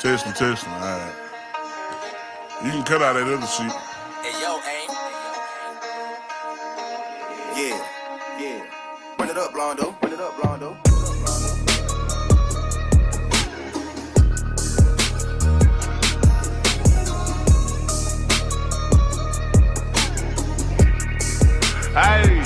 Testing. All right. You can cut out that other shit. Hey, yo, aim. Yeah. Run it up, Blondo. Hey,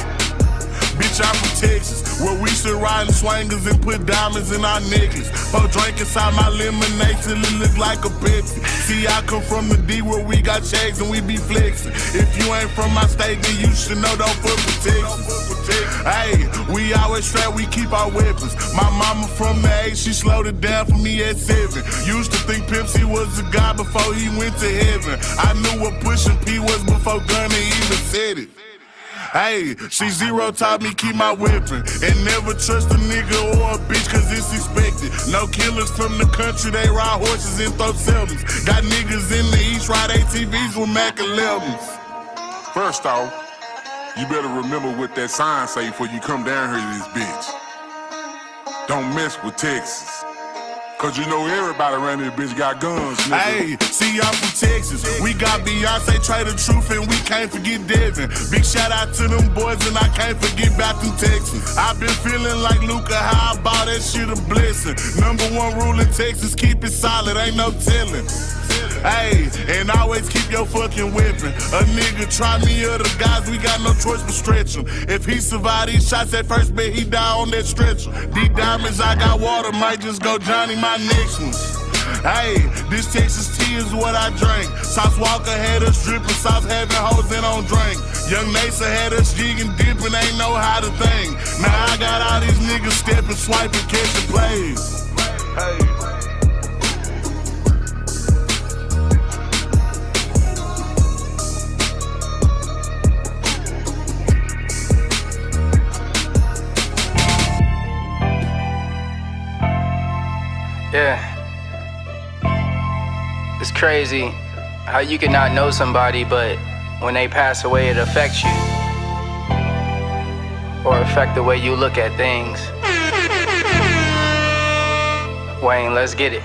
bitch, I'm from Texas, where we sit riding swangers and put diamonds in our necklace. Pour drink inside my lemonade till it look like a Pepsi. See, I come from the D where we got checks and we be flexing. If you ain't from my state, then you should know don't fuck with Texas. Hey, we always strapped, we keep our weapons. My mama from the 8, she slowed it down for me at 7. Used to think Pepsi was a god before he went to heaven. I knew what pushing P was before Gunna even said it. Hey, she zero taught me keep my weapon and never trust a nigga or a bitch cause it's expected. No killers from the country, they ride horses and throw sevens. Got niggas in the east ride ATVs with Mac 11s. First off, you better remember what that sign say before you come down here to this bitch. Don't mess with Texas. Cause you know everybody around this bitch got guns, nigga. Hey, see, I'm from Texas. We got Beyonce, Trey the Truth, and we can't forget Devin. Big shout out to them boys, and I can't forget back to Texas. I've been feeling like Luka, how I bought that shit a blessing. #1 rule in Texas, keep it solid, ain't no telling. Hey, and always keep your fucking weapon. A nigga try me or the guys, we got no choice but stretch him. If he survive these shots at first, bet he die on that stretcher. These diamonds, I got water, might just go Johnny my next one. Hey, this Texas tea is what I drink. Sauce Walker had us dripping, Sauce having hoes in on drink. Young Nasa had us jigging, dipping, ain't know how to think. Now I got all these niggas stepping, swiping, catching plays. Hey. Yeah, it's crazy how you can not know somebody, but when they pass away, it affects you or affect the way you look at things. Wayne, let's get it.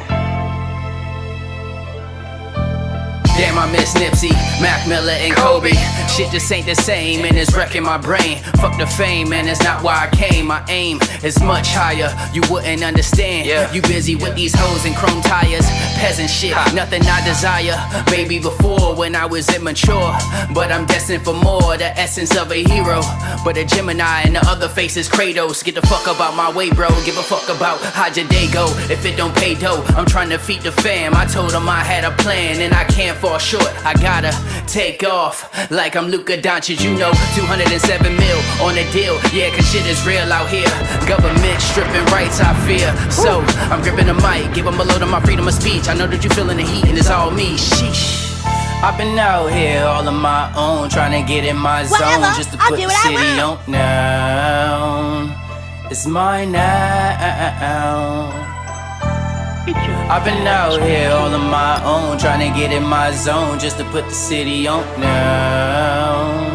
Damn, I miss Nipsey, Mac Miller, and Kobe. Shit just ain't the same, and it's wrecking my brain. Fuck the fame, man, it's not why I came. My aim is much higher, you wouldn't understand. You busy with these hoes and chrome tires. Peasant shit, nothing I desire. Maybe before when I was immature, but I'm destined for more. The essence of a hero, but a Gemini and the other face is Kratos. Get the fuck about my way, bro. Give a fuck about how your day go. If it don't pay dough, I'm trying to feed the fam. I told them I had a plan, and I can't fall short. I gotta take off like I'm Luka Doncic, you know. 207 mil on the deal, yeah, cause shit is real out here. Government stripping rights, I fear. So I'm gripping the mic, give them a load of my freedom of speech. I know that you feeling the heat and it's all me, sheesh. I've been out here all on my own, trying to get in my zone, just to put the city on now. It's mine now. I've been out here all on my own, trying to get in my zone, just to put the city on now.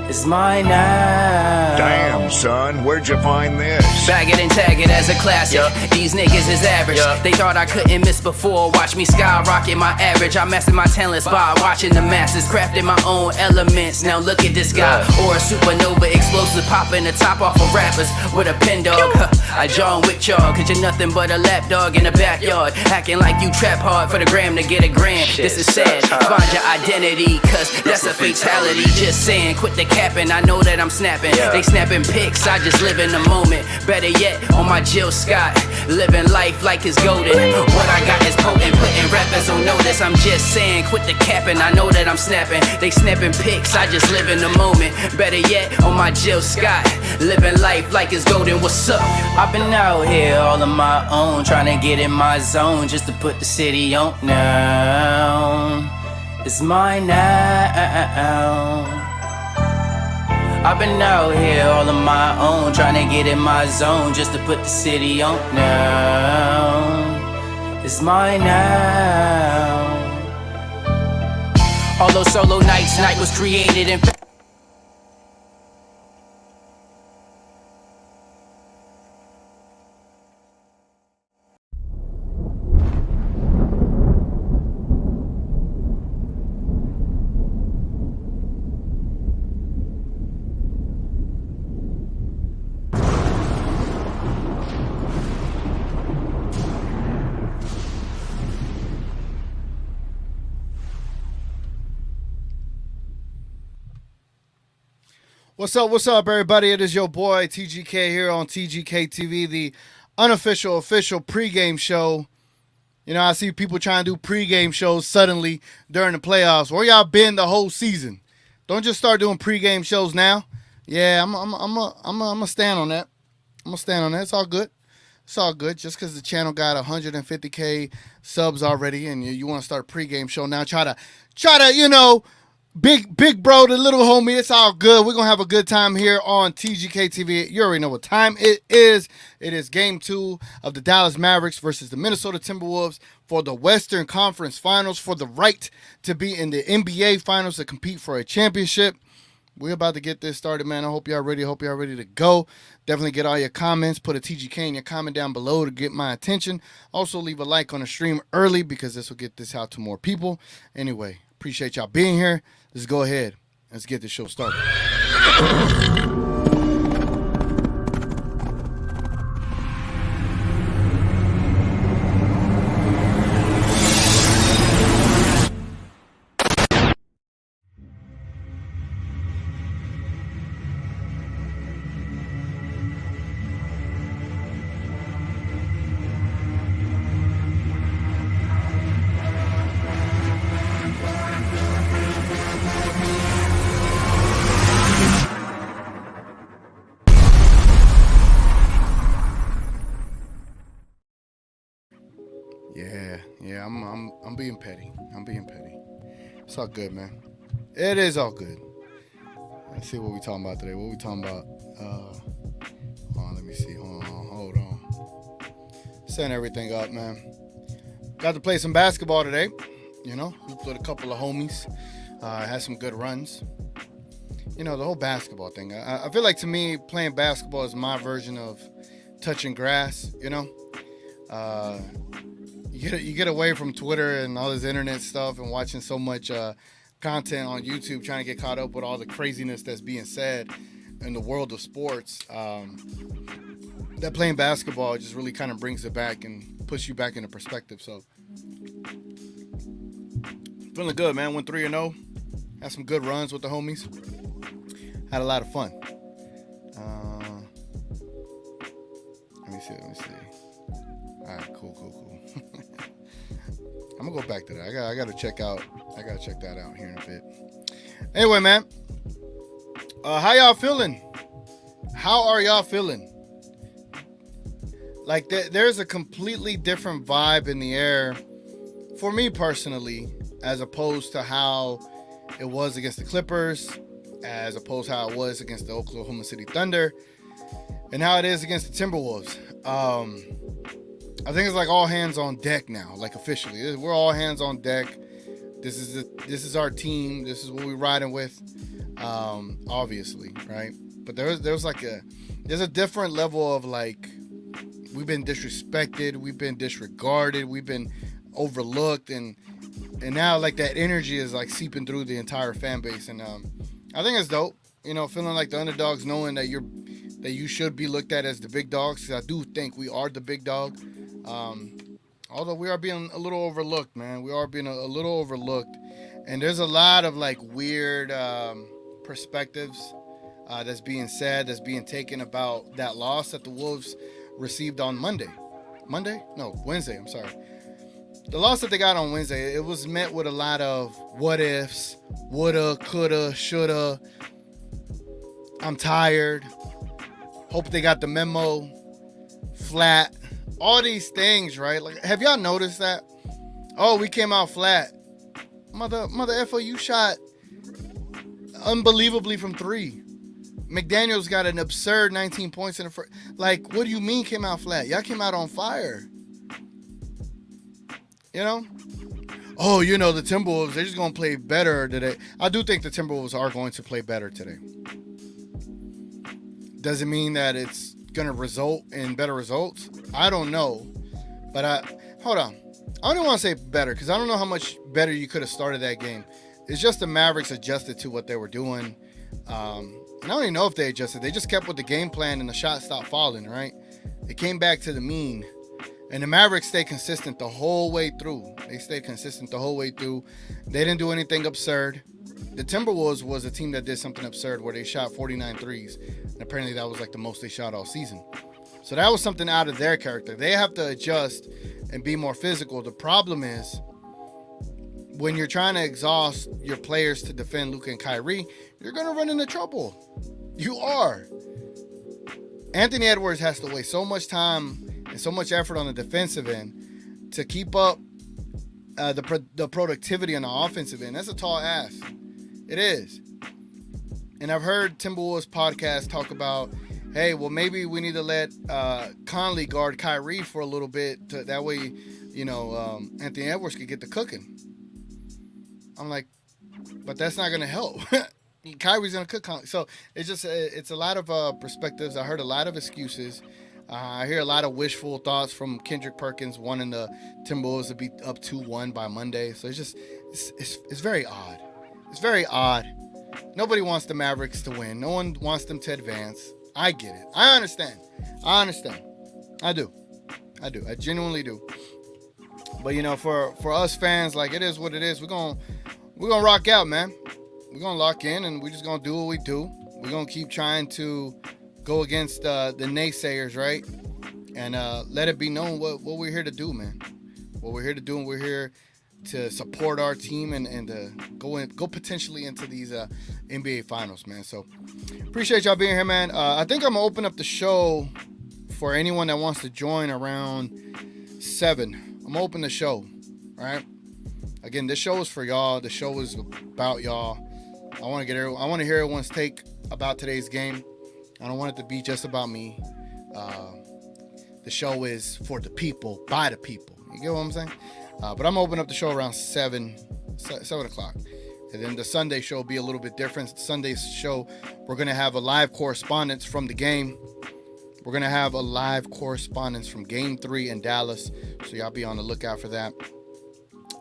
It's mine now. Damn, son, where'd you find this? Bag it and tag it as a classic. These niggas is average. They thought I couldn't miss before. Watch me skyrocket my average. I mastered my talents by watching the masses, crafting my own elements. Now look at this guy, or a supernova explosive, popping the top off of rappers with a pen dog. I John Wick y'all, cause you're nothing but a lapdog in the backyard, acting like you trap hard for the gram to get a grand. This is sad. Find your identity, cause that's a fatality. Just saying, quit the capping. I know that I'm snapping. They snapping pics, I just live in the moment. Better yet, on my Jill Scott, living life like it's golden. What I got is potent, putting rappers on notice. I'm just saying, quit the capping. I know that I'm snapping. They snapping pics, I just live in the moment. Better yet, on my Jill Scott, living life like it's golden. What's up? I've been out here all on my own, trying to get in my zone, just to put the city on now. It's mine now. I've been out here all on my own, trying to get in my zone, just to put the city on now. It's mine now. All those solo nights, night was created in What's up, everybody? It is your boy TGK here on TGK TV, the unofficial, official pregame show. You know, I see people trying to do pregame shows suddenly during the playoffs. Where y'all been the whole season? Don't just start doing pregame shows now. Yeah, I'm gonna stand on that. I'm gonna stand on that. It's all good. It's all good. Just because the channel got 150K subs already, and you want to start a pregame show now, try to, you know. Big bro, the little homie, it's all good. We're going to have a good time here on TGK TV. You already know what time it is. It is game 2 of the Dallas Mavericks versus the Minnesota Timberwolves for the Western Conference Finals, for the right to be in the NBA Finals to compete for a championship. We're about to get this started, man. I hope y'all ready. I hope y'all ready to go. Definitely get all your comments. Put a TGK in your comment down below to get my attention. Also, leave a like on the stream early because this will get this out to more people. Anyway, appreciate y'all being here. Let's go ahead. Let's get the show started. Yeah, I'm being petty. I'm being petty. It's all good, man. It is all good. Let's see what we talking about today. What we talking about? Hold on, let me see. Hold on. Setting everything up, man. Got to play some basketball today. You know, hooped with a couple of homies. Had some good runs. You know, the whole basketball thing. I feel like, to me, playing basketball is my version of touching grass, you know? You get away from Twitter and all this internet stuff and watching so much content on YouTube, trying to get caught up with all the craziness that's being said in the world of sports. That playing basketball just really kind of brings it back and puts you back into perspective. So, feeling good, man. Went 3-0. Had some good runs with the homies. Had a lot of fun. Let me see. All right, cool. I'm gonna go back to that. I gotta check that out here in a bit. Anyway, man, how y'all feeling? How are y'all feeling? Like, there's a completely different vibe in the air for me personally, as opposed to how it was against the Clippers, as opposed to how it was against the Oklahoma City Thunder, and how it is against the Timberwolves. I think it's like all hands on deck now, like officially. We're all hands on deck. This is our team. This is what we're riding with, obviously, right? But there's a different level of, like, we've been disrespected, we've been disregarded, we've been overlooked, and now, like, that energy is, like, seeping through the entire fan base, and I think it's dope. You know, feeling like the underdogs, knowing that you should be looked at as the big dogs. Because I do think we are the big dog. Although we are being a little overlooked, man. We are being a little overlooked. And there's a lot of, like, weird perspectives that's being said, that's being taken about that loss that the Wolves received on Wednesday. I'm sorry. The loss that they got on Wednesday, it was met with a lot of what ifs, woulda, coulda, shoulda. I'm tired. Hope they got the memo. Flat. All these things, right? Like, have y'all noticed that? Oh, we came out flat. Mother effer, you shot unbelievably from 3. McDaniels got an absurd 19 points in the first. Like, what do you mean came out flat? Y'all came out on fire. You know? Oh, you know, the Timberwolves, they're just going to play better today. I do think the Timberwolves are going to play better today. Does it mean that it's going to result in better results? I don't know. But hold on. I don't want to say better because I don't know how much better you could have started that game. It's just the Mavericks adjusted to what they were doing. And I don't even know if they adjusted. They just kept with the game plan and the shot stopped falling, right? They came back to the mean. And the Mavericks stayed consistent the whole way through. They stayed consistent the whole way through. They didn't do anything absurd. the Timberwolves was a team that did something absurd where they shot 49 threes. And apparently that was like the most they shot all season. So that was something out of their character. They have to adjust and be more physical. The problem is when you're trying to exhaust your players to defend Luka and Kyrie, you're going to run into trouble. You are. Anthony Edwards has to waste so much time and so much effort on the defensive end to keep up the productivity on the offensive end. That's a tall ask. It is. And I've heard Timberwolves podcast talk about, hey, well, maybe we need to let Conley guard Kyrie for a little bit. That way, Anthony Edwards could get the cooking. I'm like, but that's not going to help. Kyrie's going to cook Conley. So it's a lot of perspectives. I heard a lot of excuses. I hear a lot of wishful thoughts from Kendrick Perkins wanting the Timberwolves to be up 2-1 by Monday. So it's very odd. It's very odd. Nobody wants the Mavericks to win. No one wants them to advance. I get it. I understand. I do. I genuinely do. But for us fans, like, it is what it is. We're gonna rock out, man. We're gonna lock in and we're just gonna do what we do. We're gonna keep trying to go against the naysayers, right? And let it be known what we're here to do, man. What we're here to do, and we're here to support our team and go potentially into these NBA finals, man. So appreciate y'all being here, man. I think I'm gonna open up the show for anyone that wants to join around 7. I'm gonna open the show. All right. Again, this show is for y'all. The show is about y'all. I want to hear everyone's take about today's game. I don't want it to be just about me. The show is for the people, by the people. You get what I'm saying? But I'm gonna open up the show around 7 o'clock. And then the Sunday show will be a little bit different. Sunday's show, we're going to have a live correspondence from the game. We're going to have a live correspondence from Game 3 in Dallas. So y'all be on the lookout for that.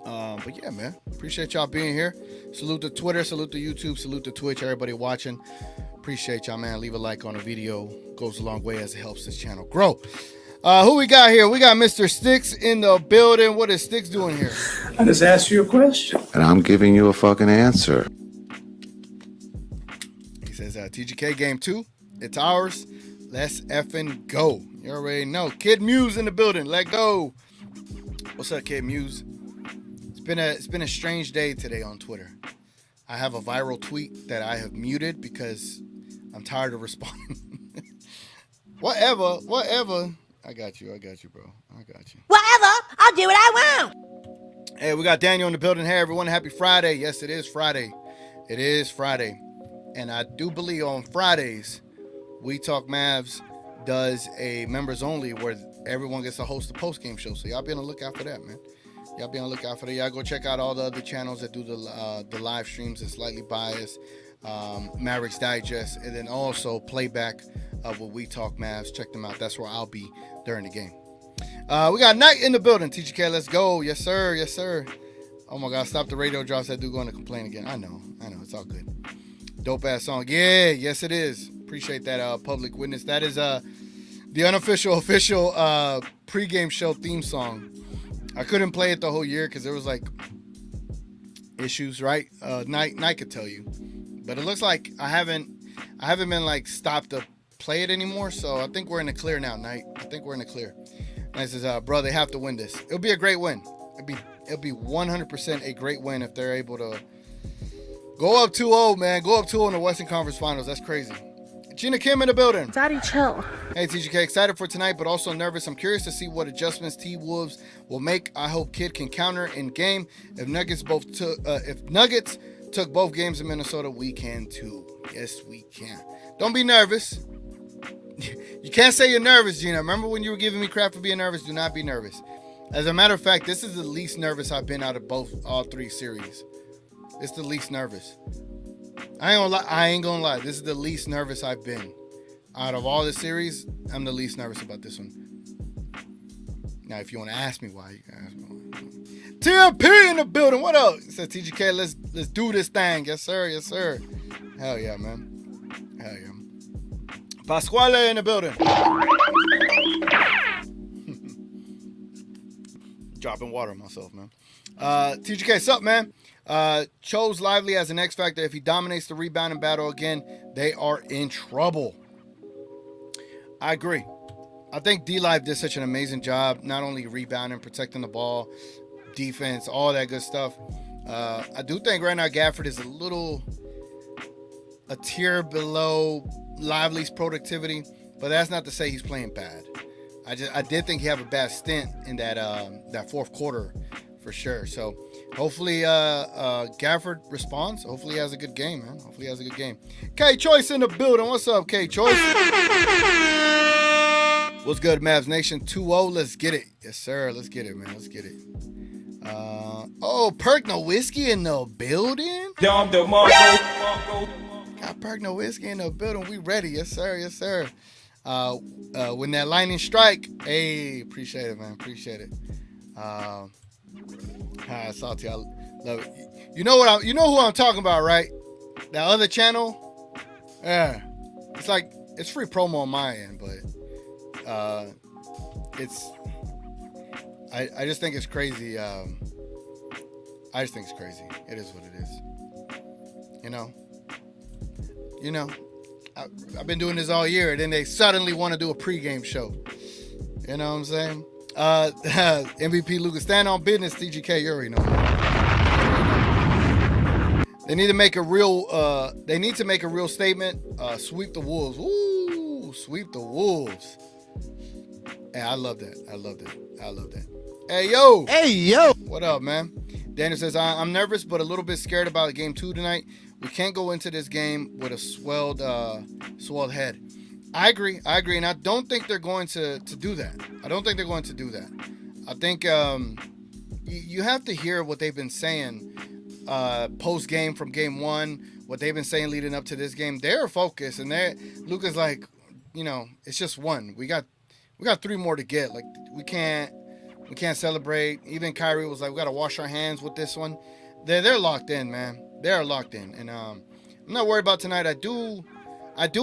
But yeah, man. Appreciate y'all being here. Salute to Twitter. Salute to YouTube. Salute to Twitch. Everybody watching. Appreciate y'all, man. Leave a like on the video. Goes a long way as it helps this channel grow. Who we got here? We got Mr. Sticks in the building. What is Sticks doing here? I just asked you a question. And I'm giving you a fucking answer. He says, TGK Game 2. It's ours. Let's effing go. You already know. Kid Muse in the building. Let go. What's up, Kid Muse? It's been a strange day today on Twitter. I have a viral tweet that I have muted because I'm tired of responding. Whatever. I got you, bro. I got you. Whatever. I'll do what I want. Hey, we got Daniel in the building. Hey, everyone. Happy Friday. Yes, it is Friday. It is Friday. And I do believe on Fridays, We Talk Mavs does a members only where everyone gets to host a post-game show. So y'all be on the lookout for that, man. Y'all be on the lookout for that. Y'all go check out all the other channels that do the live streams and Slightly Biased, Mavericks Digest, and then also playback of what We Talk Mavs. Check them out. That's where I'll be during the game. We got Knight in the building. TGK, let's go. Yes, sir. Yes, sir. Oh, my God. Stop the radio drops. That dude going to complain again. I know. It's all good. Dope-ass song. Yeah. Yes, it is. Appreciate that public witness. That is the official pregame show theme song. I couldn't play it the whole year because there was, like, issues, right? Knight could tell you. But it looks like I haven't been, like, stopped to play it anymore, so I think we're in the clear now, Knight. I think we're in the clear. And it says, bro, they have to win this. It'll be a great win. It'll be 100% a great win if they're able to go up 2-0, man. Go up 2-0 in the Western Conference Finals. That's crazy. Gina Kim in the building. Daddy, chill. Hey, TGK, excited for tonight, but also nervous. I'm curious to see what adjustments T-Wolves will make. I hope Kid can counter in game. If Nuggets took both games in Minnesota, we can too. Yes, we can. Don't be nervous. You can't say you're nervous, Gina. Remember when you were giving me crap for being nervous? Do not be nervous. As a matter of fact, this is the least nervous I've been out of all 3 series. It's the least nervous. I ain't gonna lie. This is the least nervous I've been. Out of all the series, I'm the least nervous about this one. Now, if you want to ask me why, you can ask me why. TMP in the building. What up? It says TGK, let's do this thing. Yes, sir. Yes, sir. Hell yeah, man. Hell yeah. Pasquale in the building. Dropping water on myself, man. TGK, what's up, man? Chose Lively as an X factor. If he dominates the rebounding battle again, they are in trouble. I agree. I think D-Live did such an amazing job, not only rebounding, protecting the ball, defense, all that good stuff. I do think right now Gafford is a tier below Lively's productivity, but that's not to say he's playing bad. I did think he had a bad stint in that fourth quarter for sure. So hopefully Gafford responds. Hopefully he has a good game, man. Hopefully he has a good game. K Choice in the building. What's up, K Choice? What's good, Mavs Nation? 2-0. Let's get it. Yes, sir. Let's get it, man. Let's get it. Perk No Whiskey in the building? Got Perk No Whiskey in the building. We ready. Yes, sir. Yes, sir. When that lightning strike, hey, appreciate it, man. Appreciate it. Salty, I love it. You know who I'm talking about, right? That other channel? Yeah. It's free promo on my end, but I just think it's crazy. I just think it's crazy. It is what it is. I've been doing this all year, and then they suddenly want to do a pregame show. You know what I'm saying? MVP Lucas, stand on business. TGK, you already know. They need to make a real. Statement. Sweep the Wolves. Ooh, sweep the Wolves. Hey, I love that. Hey yo. What up, man? Daniel says I'm nervous, but a little bit scared about game 2 tonight. We can't go into this game with a swelled head. I agree, and I don't think they're going to do that. I think you have to hear what they've been saying post game from game 1, what they've been saying leading up to this game. They're focused, and Luka's like, it's just one. We got 3 more to get. Like we can't celebrate. Even Kyrie was like, we got to wash our hands with this one. They're locked in, man. They're locked in, and I'm not worried about tonight. I do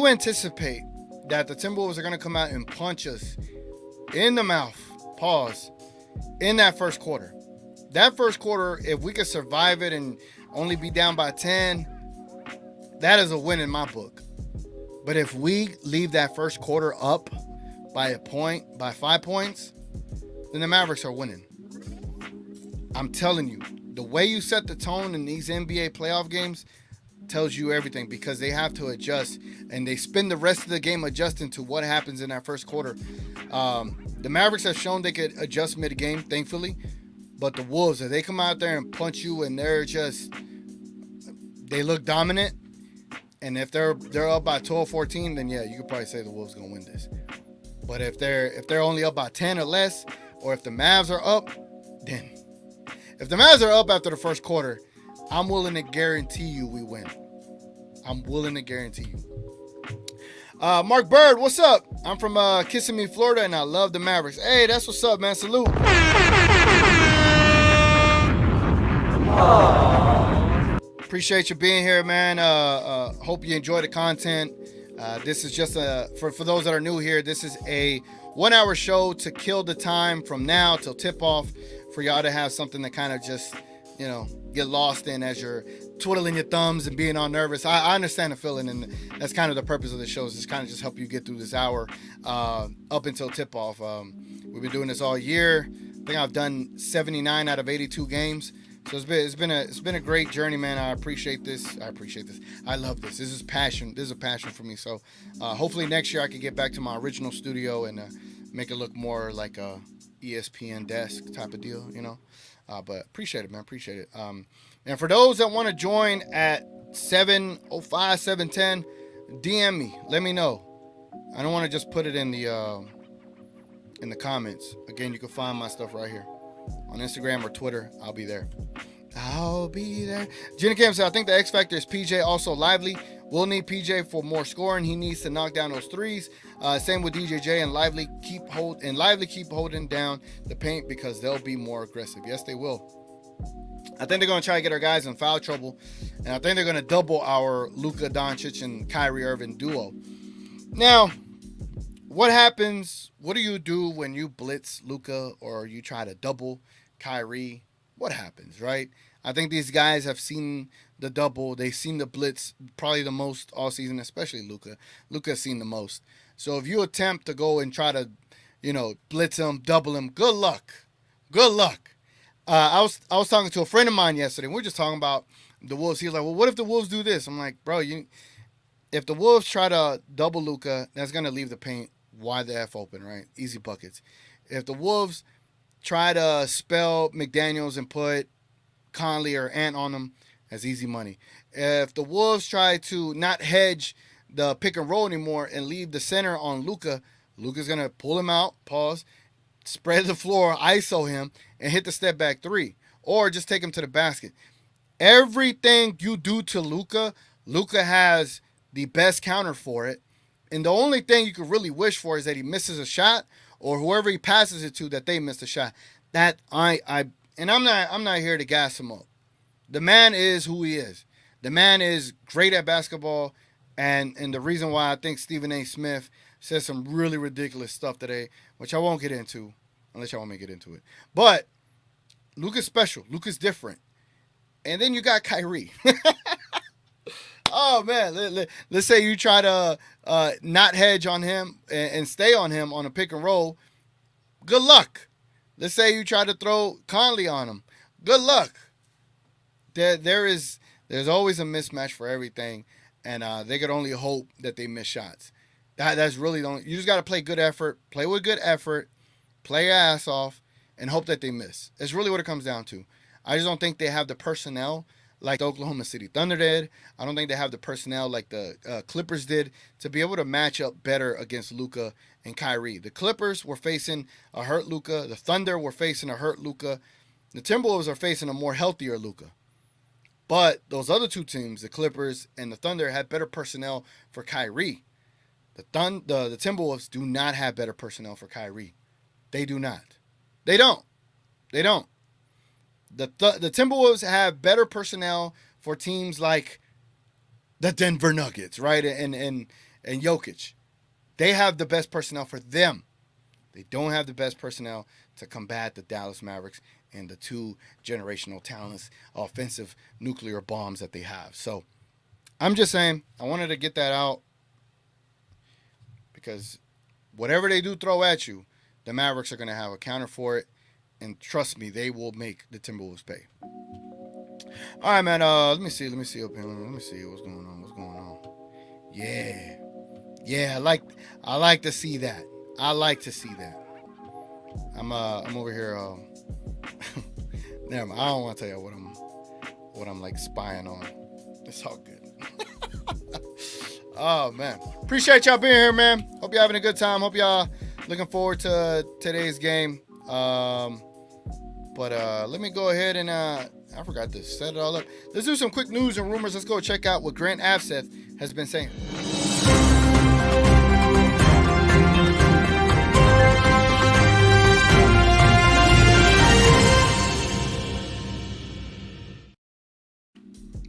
anticipate that the Timberwolves are going to come out and punch us in the mouth, in that first quarter. That first quarter, if we could survive it and only be down by 10, that is a win in my book. But if we leave that first quarter up by a point, by 5 points, then the Mavericks are winning. I'm telling you, the way you set the tone in these NBA playoff games tells you everything, because they have to adjust, and they spend the rest of the game adjusting to what happens in that first quarter. The Mavericks have shown they could adjust mid-game, thankfully, but the Wolves, if they come out there and punch you and they look dominant, and if they're up by 12-14, then yeah, you could probably say the Wolves gonna win this. But if they're only up by 10 or less, or if the Mavs are up, then if the Mavs are up after the first quarter, I'm willing to guarantee you we win. I'm willing to guarantee you. Mark Bird, what's up? I'm from Kissimmee, Florida, and I love the Mavericks. Hey, that's what's up, man. Salute. Appreciate you being here, man. Hope you enjoy the content. This is just for those that are new here, this is a 1-hour show to kill the time from now till tip-off, for y'all to have something to kind of just, get lost in as you're twiddling your thumbs and being all nervous. I understand the feeling, and that's kind of the purpose of the show, is just kind of just help you get through this hour up until tip-off. We've been doing this all year. I think I've done 79 out of 82 games. So it's been a great journey, man. I appreciate this. I love this. This is passion. This is a passion for me. So hopefully next year I can get back to my original studio and make it look more like a ESPN desk type of deal, But appreciate it, man. Appreciate it. And for those that want to join at 7:05, 7:10, DM me. Let me know. I don't want to just put it in the comments. Again, you can find my stuff right here on Instagram or Twitter. I'll be there. Jenny Cam said, I think the X factor is PJ, also Lively. We'll need PJ for more scoring. He needs to knock down those threes. Same with DJJ and Lively. Keep holding down the paint, because they'll be more aggressive. Yes, they will. I think they're going to try to get our guys in foul trouble, and I think they're going to double our Luka Doncic and Kyrie Irving duo. Now, what happens? What do you do when you blitz Luka, or you try to double Kyrie, what happens, right? I think these guys have seen the double. They've seen the blitz probably the most all season, especially Luka. Luka's seen the most. So if you attempt to go and try to, blitz him, double him, good luck. Good luck. I was talking to a friend of mine yesterday. We were just talking about the Wolves. He was like, well, what if the Wolves do this? I'm like, bro, if the Wolves try to double Luka, that's going to leave the paint wide the F open, right? Easy buckets. If the Wolves try to spell McDaniels and put Conley or Ant on them, that's easy money. If the Wolves try to not hedge the pick and roll anymore and leave the center on Luka, Luka's going to pull him out, pause, spread the floor, ISO him, and hit the step back three. Or just take him to the basket. Everything you do to Luka, Luka has the best counter for it. And the only thing you could really wish for is that he misses a shot, or whoever he passes it to, that they missed a shot. I'm not here to gas him up. The man is who he is. The man is great at basketball, and the reason why I think Stephen A. Smith said some really ridiculous stuff today, which I won't get into, unless y'all want me to get into it. But Luka's special. Luka's different. And then you got Kyrie. Oh, man. Let's say you try to not hedge on him and stay on him on a pick and roll. Good luck. Let's say you try to throw Conley on him. Good luck. There's always a mismatch for everything, and they could only hope that they miss shots. That's really the only. You just got to play good effort, play with good effort, play your ass off, and hope that they miss. It's really what it comes down to. I just don't think they have the personnel like the Oklahoma City Thunder did. I don't think they have the personnel like the Clippers did to be able to match up better against Luka and Kyrie. The Clippers were facing a hurt Luka. The Thunder were facing a hurt Luka. The Timberwolves are facing a more healthier Luka. But those other two teams, the Clippers and the Thunder, had better personnel for Kyrie. The Timberwolves do not have better personnel for Kyrie. They do not. They don't. The Timberwolves have better personnel for teams like the Denver Nuggets, right? And Jokic. They have the best personnel for them. They don't have the best personnel to combat the Dallas Mavericks and the two generational talents, offensive nuclear bombs that they have. So I'm just saying, I wanted to get that out because whatever they do throw at you, the Mavericks are going to have a counter for it. And trust me, they will make the Timberwolves pay. All right, man. Let me see up here. Let me see what's going on. Yeah. I like to see that. I'm over here. Never mind. I don't want to tell you what I'm like spying on. It's all good. Oh man, appreciate y'all being here, man. Hope y'all having a good time. Hope y'all looking forward to today's game. But let me go ahead and I forgot to set it all up. Let's do some quick news and rumors. Let's go check out what Grant Afseth has been saying.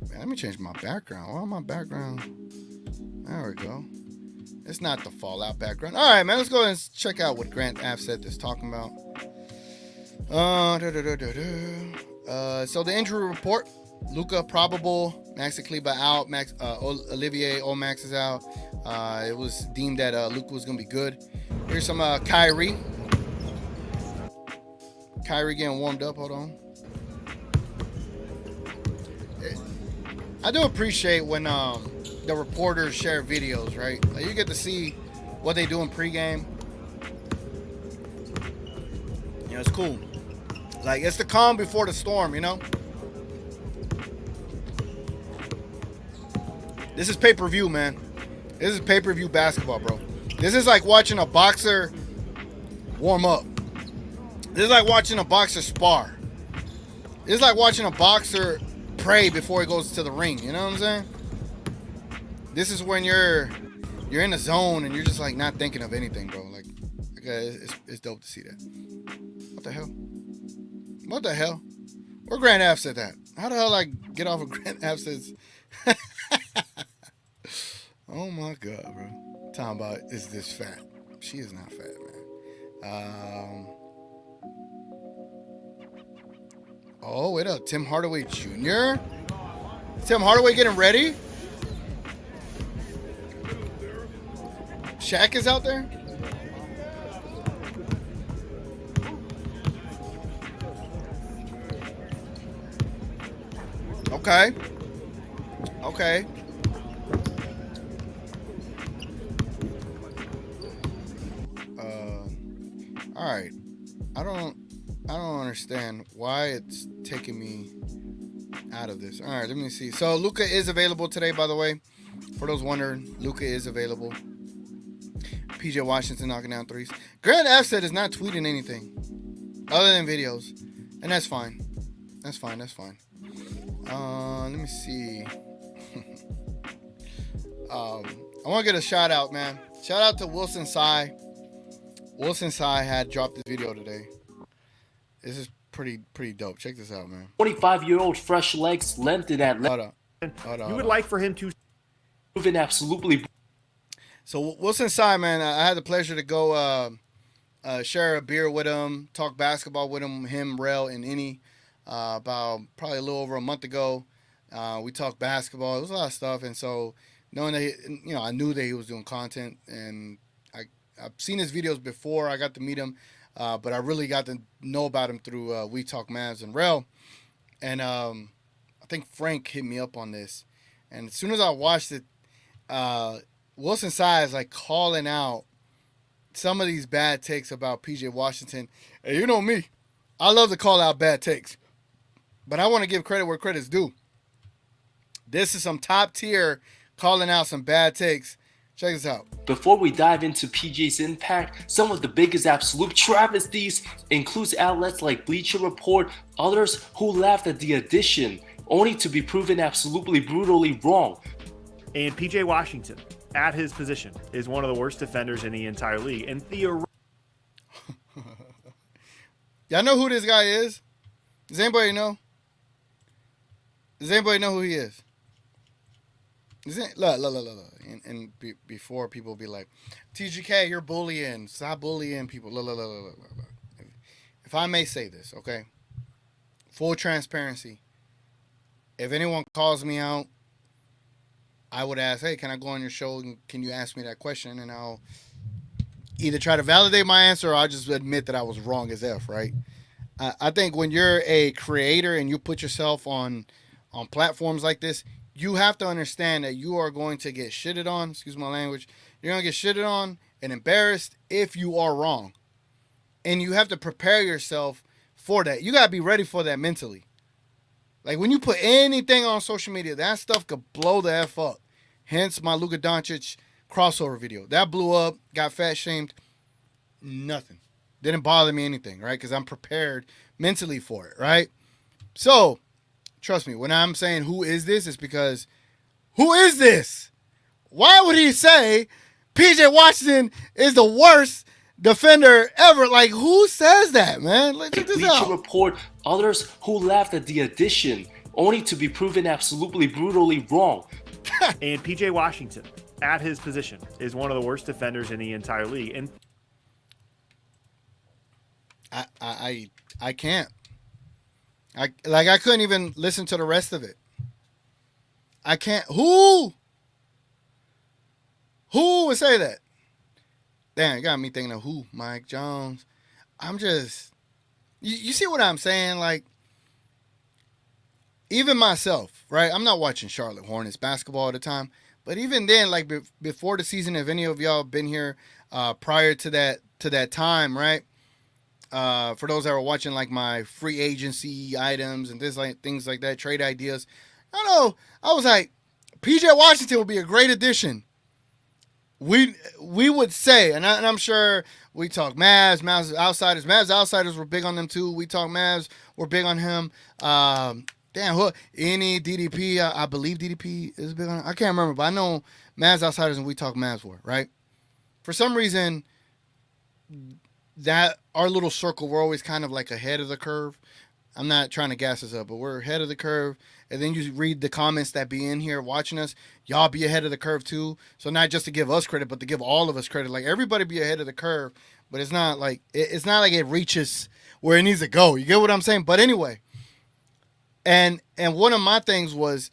Man, let me change my background. Why my background? There we go. It's not the Fallout background. All right, man. Let's go and check out what Grant Afseth is talking about. So the injury report: Luka probable, Maxi Kleber out, Olivier Omax is out. It was deemed that Luka was gonna be good. Here's some Kyrie getting warmed up. Hold on. I do appreciate when the reporters share videos, right? Like you get to see what they do in pregame. You know, it's cool. Like, it's the calm before the storm, you know? This is pay-per-view, man. This is pay-per-view basketball, bro. This is like watching a boxer warm up. This is like watching a boxer spar. This is like watching a boxer pray before he goes to the ring. You know what I'm saying? This is when you're in the zone and you're just like not thinking of anything, bro. Like it's dope to see that. What the hell? What the hell? Where Grant Afseth at? How the hell I get off of Grant Afseth's? Oh my God, bro. Talking about is this fat? She is not fat, man. Oh, wait up. Tim Hardaway Jr.? Tim Hardaway getting ready? Shaq is out there? Okay. Okay. All right. I don't understand why it's taking me out of this. All right, let me see. So Luka is available today, by the way. For those wondering, Luka is available. PJ Washington knocking down threes. Grant F is not tweeting anything other than videos, and that's fine. That's fine. Let me see. I want to get a shout out, man. Shout out to Wilson Sai. Wilson Sai had dropped this video today. This is pretty dope. Check this out, man. 25-year-old fresh legs, length in that. Hold on. You would like for him to Moving absolutely. So Wilson Sai, man, I had the pleasure to go share a beer with him, talk basketball with him, Rel, and Innie, about probably a little over a month ago. We talked basketball. It was a lot of stuff, and so knowing that I knew that he was doing content, and I've seen his videos before. I got to meet him, but I really got to know about him through We Talk Mavs and Rel, and I think Frank hit me up on this, and as soon as I watched it, Wilson Sai is like calling out some of these bad takes about PJ Washington. And you know me, I love to call out bad takes, but I want to give credit where credit's due. This is some top tier calling out some bad takes. Check this out. Before we dive into PJ's impact, some of the biggest absolute travesties includes outlets like Bleacher Report, others who laughed at the addition, only to be proven absolutely brutally wrong. and PJ Washington at his position is one of the worst defenders in the entire league. And Y'all know who this guy is? Does anybody know? Does anybody know who he is? Look. And before people be like, TGK, you're bullying. Stop bullying people. Look. If I may say this, okay? Full transparency. If anyone calls me out, I would ask, hey, can I go on your show and can you ask me that question? And I'll either try to validate my answer or I'll just admit that I was wrong as F, right? I think when you're a creator and you put yourself on platforms like this, you have to understand that you are going to get shitted on, excuse my language, you're going to get shitted on and embarrassed if you are wrong. And you have to prepare yourself for that. You got to be ready for that mentally. Like when you put anything on social media, that stuff could blow the F up. Hence my Luka Doncic crossover video. That blew up, got fat shamed. Nothing. Didn't bother me anything, right? Because I'm prepared mentally for it, right? So, trust me, when I'm saying who is this, it's because who is this? Why would he say PJ Washington is the worst defender ever? Like, who says that, man? Let's check this out. Report, others who laughed at the addition, only to be proven absolutely brutally wrong. And PJ Washington at his position is one of the worst defenders in the entire league. And I can't. I couldn't even listen to the rest of it. I can't. Who would say that? Damn, you got me thinking of who? Mike Jones. I'm just, you see what I'm saying? Like, even myself, right? I'm not watching Charlotte Hornets basketball all the time, but even then, like before the season, if any of y'all been here prior to that time, right? For those that were watching like my free agency items and things like that, trade ideas, I know I was like, PJ Washington would be a great addition. We would say, and I'm sure we talk Mavs outsiders. Mavs outsiders were big on them too. We talk Mavs, we're big on him. Any DDP, I believe DDP is big on him. I can't remember, but I know Mavs outsiders and we talk Mavs were, right? For some reason, that our little circle, we're always kind of like ahead of the curve. I'm not trying to gas us up, but we're ahead of the curve. And then you read the comments that be in here watching us. Y'all be ahead of the curve too. So not just to give us credit, but to give all of us credit. Like everybody be ahead of the curve, but it's not like it reaches where it needs to go. You get what I'm saying? But anyway, And one of my things was,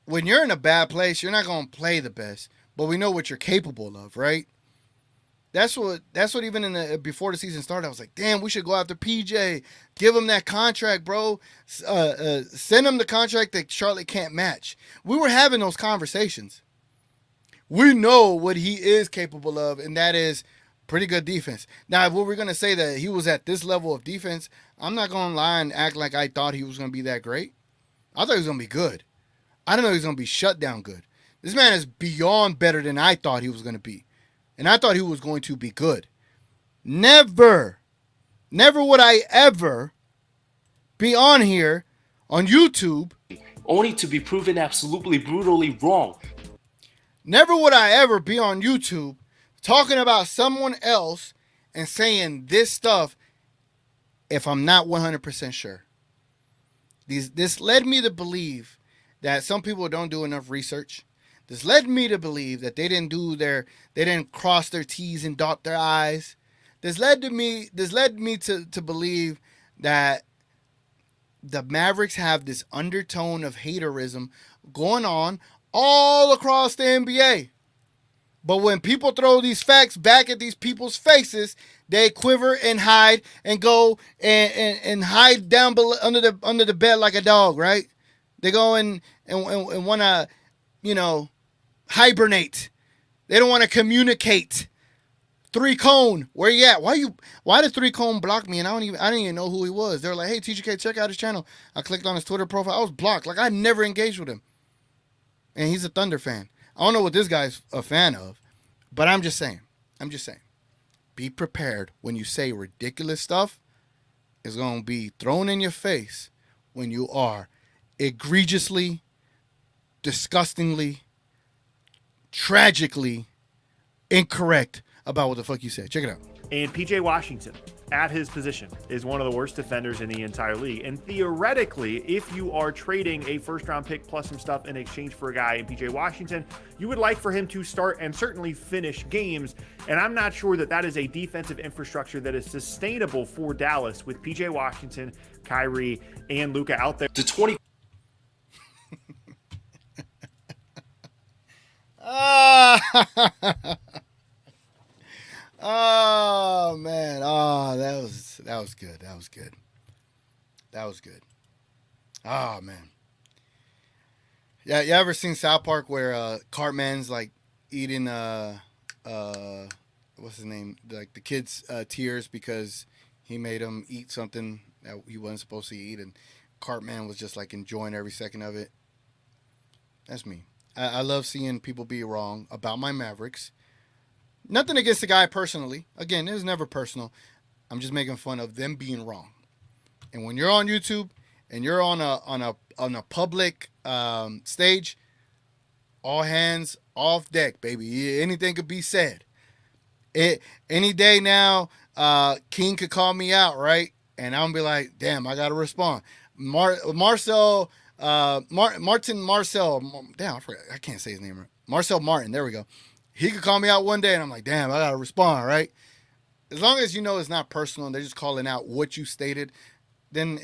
when you're in a bad place, you're not going to play the best, but we know what you're capable of, right? That's what even in the before the season started, I was like, damn, we should go after PJ, give him that contract, bro. Send him the contract that Charlotte can't match. We were having those conversations. We know what he is capable of, and that is pretty good defense. Now, if we're going to say that he was at this level of defense, I'm not going to lie and act like I thought he was going to be that great. I thought he was going to be good. I didn't know he was going to be shut down good. This man is beyond better than I thought he was going to be. And I thought he was going to be good. Never would I ever be on here on YouTube. Only to be proven absolutely brutally wrong. Never would I ever be on YouTube talking about someone else and saying this stuff if I'm not 100% sure. This led me to believe that some people don't do enough research. This led me to believe that they didn't cross their T's and dot their I's. This led me to believe that the Mavericks have this undertone of haterism going on all across the NBA. But when people throw these facts back at these people's faces, they quiver and hide and go and hide down below, under the bed like a dog, right? They go and want to, hibernate. They don't want to communicate. 3Cone, where you at? Why did 3Cone block me? And I didn't even know who he was. They were like, hey, TGK, check out his channel. I clicked on his Twitter profile. I was blocked. Like, I never engaged with him. And he's a Thunder fan. I don't know what this guy's a fan of, but I'm just saying. Be prepared when you say ridiculous stuff. It's going to be thrown in your face when you are egregiously, disgustingly, tragically incorrect about what the fuck you said. Check it out. And PJ Washington, at his position, is one of the worst defenders in the entire league. And theoretically, if you are trading a first-round pick plus some stuff in exchange for a guy in PJ Washington, you would like for him to start and certainly finish games. And I'm not sure that that is a defensive infrastructure that is sustainable for Dallas with PJ Washington, Kyrie, and Luka out there. The 20. Oh man! Oh, that was good. That was good. Oh man! Yeah, you ever seen South Park where Cartman's like eating what's his name? Like the kid's tears because he made him eat something that he wasn't supposed to eat, and Cartman was just like enjoying every second of it. That's me. I love seeing people be wrong about my Mavericks. Nothing against the guy personally. Again, it was never personal. I'm just making fun of them being wrong. And when you're on YouTube and you're on a public stage, all hands off deck, baby. Anything could be said. Any day now, King could call me out, right? And I'm gonna be like, damn, I gotta respond. Martin Marcel. Damn, I forgot. I can't say his name right. Marcel Martin. There we go. He could call me out one day, and I'm like, damn, I gotta respond, right? As long as you know it's not personal and they're just calling out what you stated, then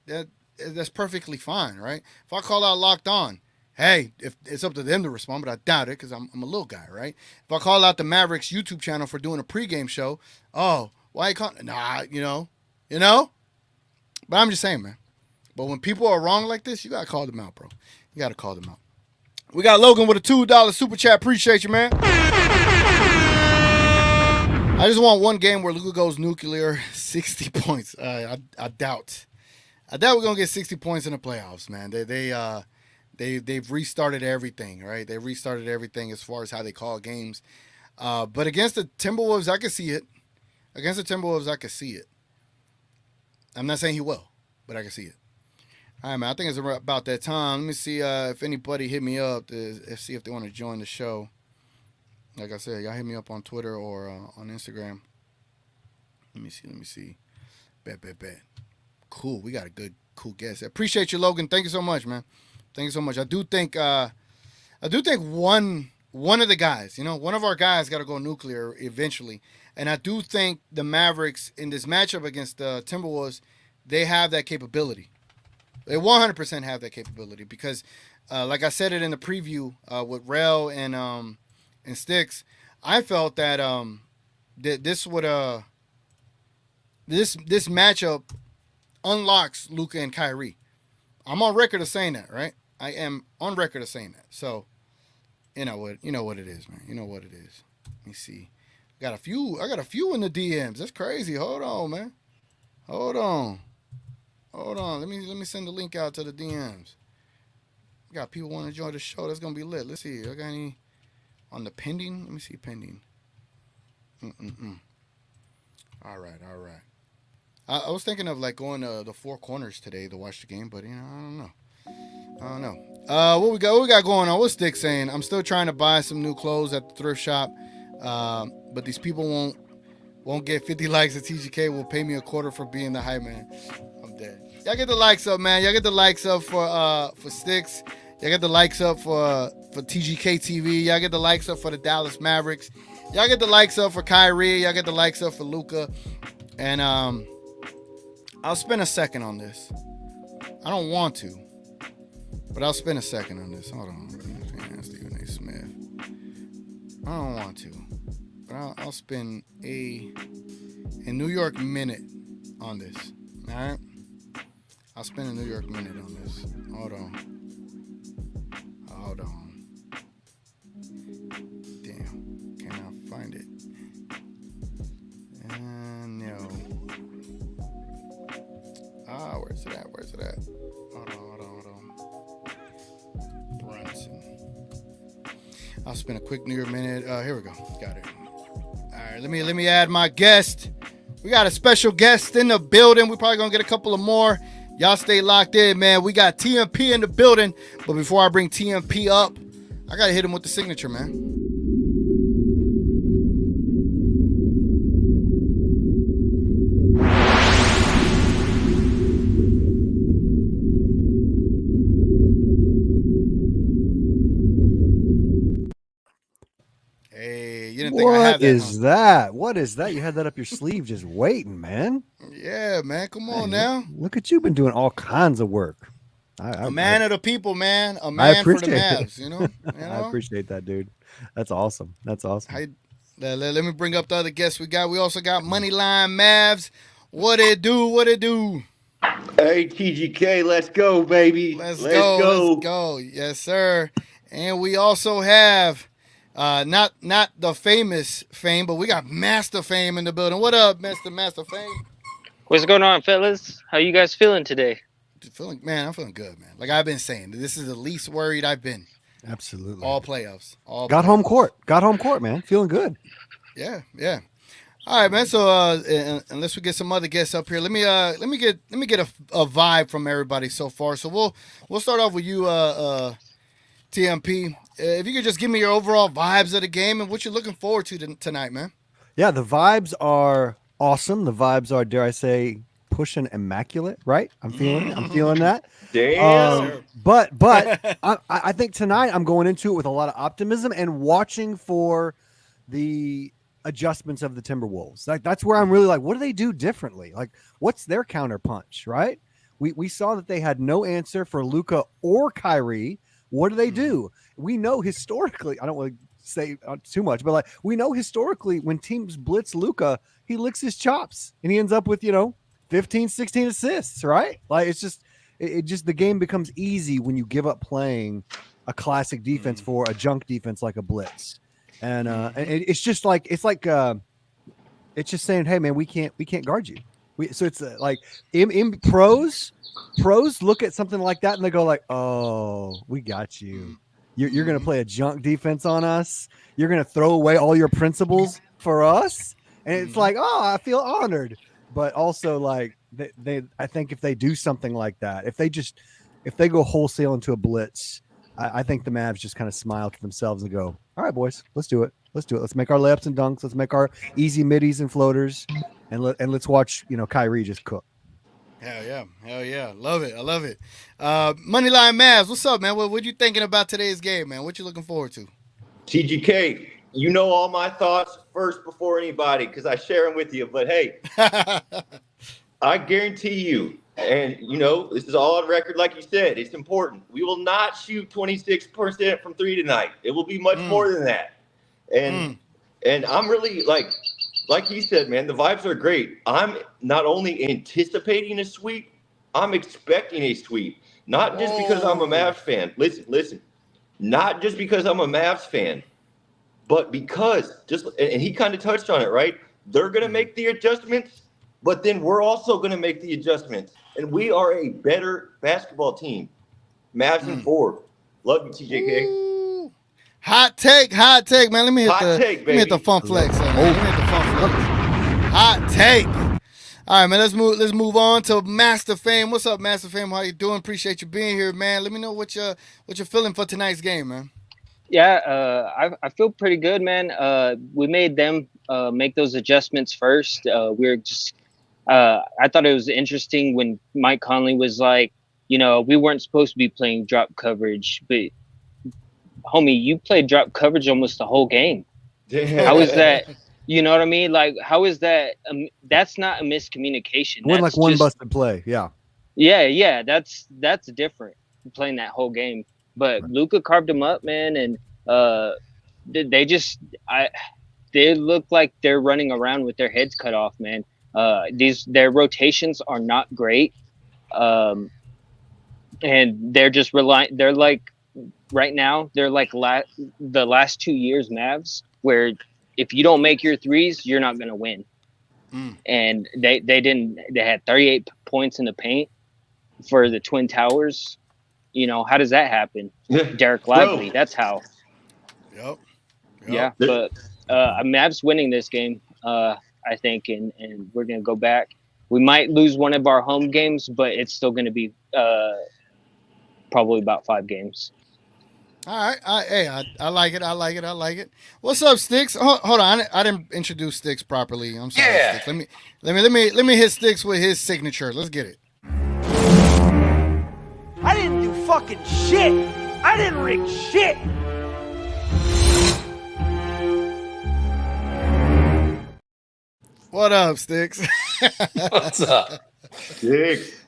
that's perfectly fine, right? If I call out Locked On, hey, if it's up to them to respond, but I doubt it because I'm a little guy, right? If I call out the Mavericks YouTube channel for doing a pregame show, oh, why you calling? Nah, you know. But I'm just saying, man. But when people are wrong like this, you gotta call them out, bro. You gotta call them out. We got Logan with a $2 super chat. Appreciate you, man. I just want one game where Luka goes nuclear, 60 points. I doubt. I doubt we're gonna get 60 points in the playoffs, man. They've restarted everything, right? They restarted everything as far as how they call games. But against the Timberwolves, I can see it. I'm not saying he will, but I can see it. All right, man. I think it's about that time. Let me see if anybody hit me up to see if they want to join the show. Like I said, y'all hit me up on Twitter or on Instagram. Let me see. Bet. Cool. We got a good, cool guest. I appreciate you, Logan. Thank you so much, man. Thank you so much. I do think one of the guys, one of our guys got to go nuclear eventually. And I do think the Mavericks in this matchup against the Timberwolves, they have that capability. They 100% have that capability because, like I said it in the preview with Rel and Sticks, I felt that this would this matchup unlocks Luka and Kyrie. I'm on record of saying that, right? I am on record of saying that. So, you know what it is, man. You know what it is. Let me see. I got a few in the DMs. That's crazy. Hold on, man. Hold on. Let me send the link out to the DMs. We got people want to join the show. That's gonna be lit. Let's see. I got any on the pending? Let me see pending. All right. I was thinking of like going to the Four Corners today to watch the game, but I don't know. What we got going on? What's Dick saying? I'm still trying to buy some new clothes at the thrift shop, but these people won't get 50 likes at TGK. Will pay me $25 for being the hype man. I'm dead. Y'all get the likes up, man. Y'all get the likes up for Sticks. Y'all get the likes up for TGK TV. Y'all get the likes up for the Dallas Mavericks. Y'all get the likes up for Kyrie. Y'all get the likes up for Luka. And I'll spend a second on this. I don't want to, but I'll spend a second on this. Hold on. Stephen A. Smith. I don't want to, but I'll spend a New York minute on this. All right? I'll spend a New York minute on this. Hold on. Damn. Cannot find it. No. Where's it at? Hold on. Brunson. I'll spend a quick New York minute. Here we go. Got it. All right, let me add my guest. We got a special guest in the building. We're probably gonna get a couple of more. Y'all stay locked in, man. We got TMP in the building. But before I bring TMP up, I gotta hit him with the signature, man. What is that? What is that? You had that up your sleeve just waiting, man. Yeah, man. Come on now. Look at you, been doing all kinds of work. A man of the people, man. A man for the Mavs, you know? I appreciate that, dude. That's awesome. That's awesome. Let me bring up the other guests we got. We also got Moneyline Mavs. What it do? Hey, TGK, let's go, baby. Let's go. Yes, sir. And we also have not the famous Fame, but we got Master Fame in the building. What up, Master Fame? What's going on, fellas? How you guys feeling today? I'm feeling good, man. Like I've been saying, this is the least worried I've been. Absolutely. All playoffs. Home court, man. Feeling good. Yeah. All right, man. So unless we get some other guests up here, let me get a vibe from everybody so far. So we'll start off with you, TMP. If you could just give me your overall vibes of the game and what you're looking forward to tonight, man. Yeah, the vibes are awesome. The vibes are, dare I say, pushing immaculate, right? I'm feeling it. I'm feeling that. Damn. But I think tonight I'm going into it with a lot of optimism and watching for the adjustments of the Timberwolves. That's where I'm really like, what do they do differently? Like, what's their counter punch, right? We saw that they had no answer for Luka or Kyrie. What do they do? We know historically, I don't want to say too much, but like we know historically when teams blitz Luka, he licks his chops and he ends up with, 15, 16 assists, right? Like it's just the game becomes easy when you give up playing a classic defense for a junk defense like a blitz. And it's just like it's just saying, hey man, we can't guard you. So it's like in pros look at something like that and they go like, oh, we got you. You're going to play a junk defense on us. You're going to throw away all your principles for us. And it's like, oh, I feel honored. But also like I think if they do something like that, if they go wholesale into a blitz, I think the Mavs just kind of smile to themselves and go, all right, boys, let's do it. Let's make our layups and dunks. Let's make our easy middies and floaters. And let's watch, Kyrie just cook. Hell yeah. Love it. I love it. Moneyline Mavs, what's up, man? What you thinking about today's game, man? What you looking forward to? TGK, you know all my thoughts first before anybody because I share them with you. But hey, I guarantee you, And, this is all on record, like you said. It's important. We will not shoot 26% from three tonight. It will be much more than that. And I'm really, like he said, man, the vibes are great. I'm not only anticipating a sweep, I'm expecting a sweep. Not just because I'm a Mavs fan. Listen. Not just because I'm a Mavs fan, but because and he kind of touched on it, right? They're going to make the adjustments, but then we're also going to make the adjustments. And we are a better basketball team. Mavs and 4. Love you, TJK. Ooh. Hot take, man. Let me hit the fun flex. Hot take. All right, man. Let's move on to Master Fame. What's up, Master Fame? How you doing? Appreciate you being here, man. Let me know what you're feeling for tonight's game, man. Yeah, I feel pretty good, man. We made them make those adjustments first. We're just I thought it was interesting when Mike Conley was like, we weren't supposed to be playing drop coverage, but homie, you played drop coverage almost the whole game. How is that? You know what I mean? Like, how is that? That's not a miscommunication. That's like one busted play. Yeah. Yeah. That's different playing that whole game. But Luka carved him up, man, and they look like they're running around with their heads cut off, man. Their rotations are not great, and they're just relying. They're like right now. They're like the last 2 years Mavs, where if you don't make your threes, you're not gonna win. And they didn't. They had 38 points in the paint for the Twin Towers. How does that happen? Derek Lively. That's how. Yep. Yeah, but Mavs winning this game. I think, and we're going to go back. We might lose one of our home games, but it's still going to be probably about 5 games. All right. I like it. What's up, Sticks? Hold on. I didn't introduce Sticks properly. I'm sorry, Sticks. Let me hit Sticks with his signature. Let's get it. I didn't do fucking shit. I didn't rig shit. What up, Sticks? What's up, Sticks?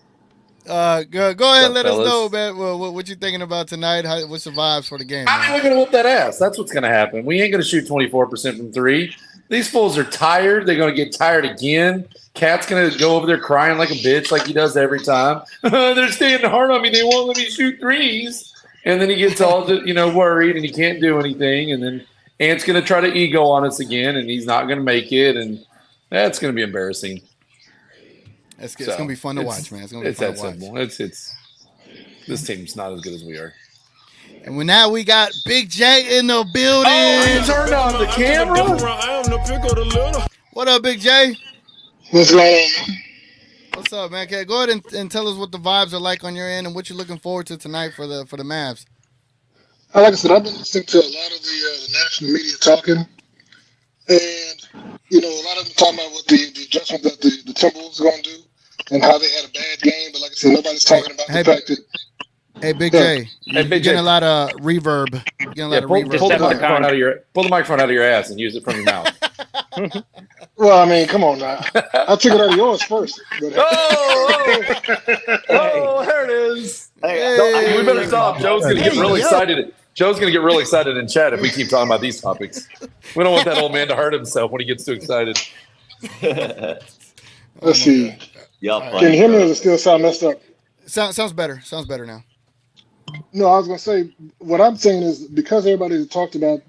Go ahead and let us know, man. What you thinking about tonight? What's the vibes for the game? I mean, we're gonna whoop that ass. That's what's gonna happen. We ain't gonna shoot 24% from 3. These fools are tired. They're gonna get tired again. Cat's gonna go over there crying like a bitch, like he does every time. They're standing hard on me. They won't let me shoot threes. And then he gets all worried, and he can't do anything. And then Ant's gonna try to ego on us again, and he's not gonna make it. And that's gonna be embarrassing. It's gonna be fun to watch, man. It's gonna be fun to watch. Simple. It's this team's not as good as we are. And now we got Big J in the building. Oh, turned on the camera. What up, Big J? What's going on, man? What's up, man? Okay, go ahead and tell us what the vibes are like on your end and what you're looking forward to tonight for the Mavs. Like I said, I've been listening to a lot of the national media talking, and a lot of them talking about what the adjustment that the Timberwolves are going to do and how they had a bad game. But like I said, nobody's talking about the fact that. Hey, Big J. You're getting a lot of reverb. Pull the microphone out of your ass and use it from your mouth. Well, I mean, come on now. I took it out of yours first. But, there it is. We better stop. Joe's going to get really excited. Joe's going to get really excited in chat if we keep talking about these topics. We don't want that old man to hurt himself when he gets too excited. Let's see. Can you hear me or does it still sound messed up? Sounds better. Sounds better now. No, I was going to say, what I'm saying is because everybody talked about,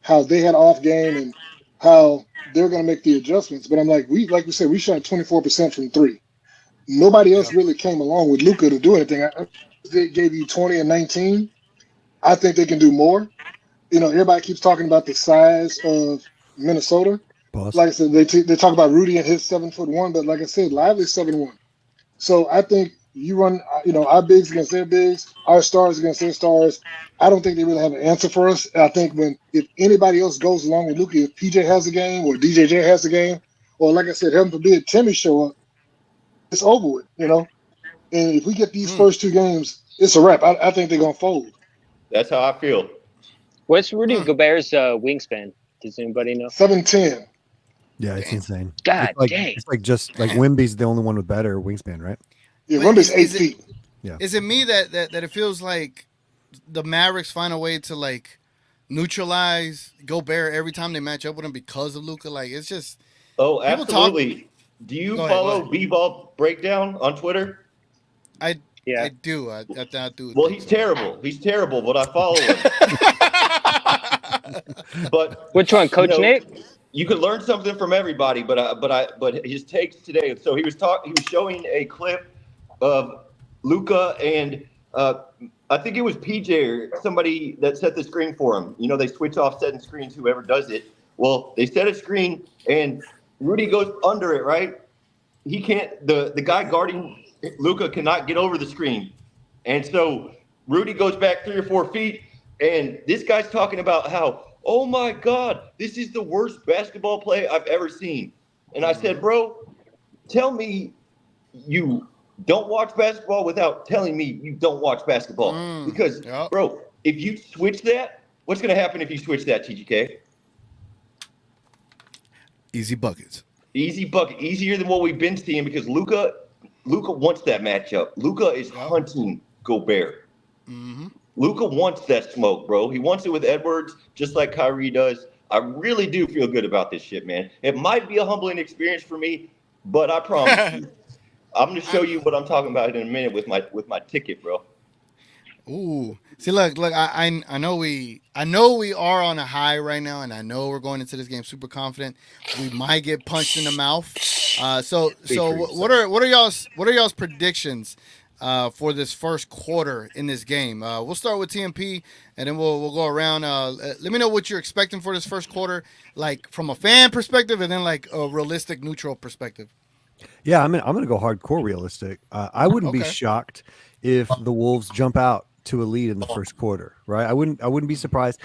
how they had off game and how they're going to make the adjustments. But I'm like we said, we shot 24% from 3. Nobody else really came along with Luka to do anything. They gave you 20 and 19. I think they can do more. Everybody keeps talking about the size of Minnesota. Boss. Like I said, they talk about Rudy and his 7'1", but like I said, Lively's 7'1". So I think you run, our bigs against their bigs, our stars against their stars. I don't think they really have an answer for us. I think if anybody else goes along with Luka, if PJ has a game or DJJ has a game, or like I said, heaven forbid, Timmy show up, it's over with, And if we get these first 2 games, it's a wrap. I think they're going to fold. That's how I feel. What's Rudy Gobert's wingspan? Does anybody know? 7'10". Yeah, it's insane. God it's dang. It's like Wimby's the only one with better wingspan, right? Yeah, Wemby's 8 is feet. Yeah. Is it me that it feels like the Mavericks find a way to like neutralize Gobert every time they match up with him because of Luka? Like it's just Oh, people talk. absolutely. Do you Go follow ahead. B-Ball Breakdown on Twitter? I Yeah. do. I do. Well, he's terrible. He's terrible, but I follow him. But Which one, Coach Nick? You could learn something from everybody, but his takes today. So he was showing a clip of Luka and I think it was PJ or somebody that set the screen for him. You know, they switch off setting screens, whoever does it. Well, they set a screen and Rudy goes under it, right? He can't, the guy guarding Luka cannot get over the screen. And so Rudy goes back 3 or 4 feet, and this guy's talking about how, oh my God, this is the worst basketball play I've ever seen. And I said, bro, tell me you don't watch basketball without telling me you don't watch basketball. Because, bro, if you switch that, what's going to happen if you switch that, TGK? Easy buckets. Easy bucket. Easier than what we've been seeing because Luka wants that matchup. Luka is hunting Gobert. Mm-hmm. Luka wants that smoke, bro. He wants it with Edwards, just like Kyrie does. I really do feel good about this shit, man. It might be a humbling experience for me, but I promise you, I'm going to show you what I'm talking about in a minute with my ticket, bro. Ooh, see, look, I know we are on a high right now, and I know we're going into this game super confident. We might get punched in the mouth. So what are y'all's predictions for this first quarter in this game? We'll start with TMP, and then we'll go around. Let me know what you're expecting for this first quarter, like from a fan perspective, and then like a realistic, neutral perspective. Yeah, I'm gonna go hardcore realistic. I wouldn't be shocked if the Wolves jump out to a lead in the first quarter, right? I wouldn't be surprised.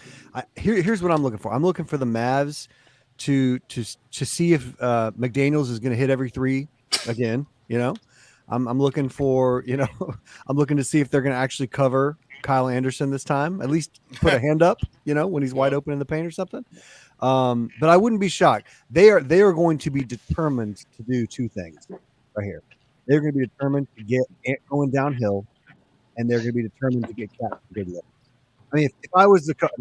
Here's what I'm looking for. I'm looking for the Mavs to see if McDaniels is going to hit every three again. You know, I'm looking for I'm looking to see if they're going to actually cover Kyle Anderson this time. At least put a hand up, when he's wide open in the paint or something. But I wouldn't be shocked. They are going to be determined to do two things right here. They're going to be determined to get Ant going downhill, and they're going to be determined to get Cat to good look. I mean, if I was the coach,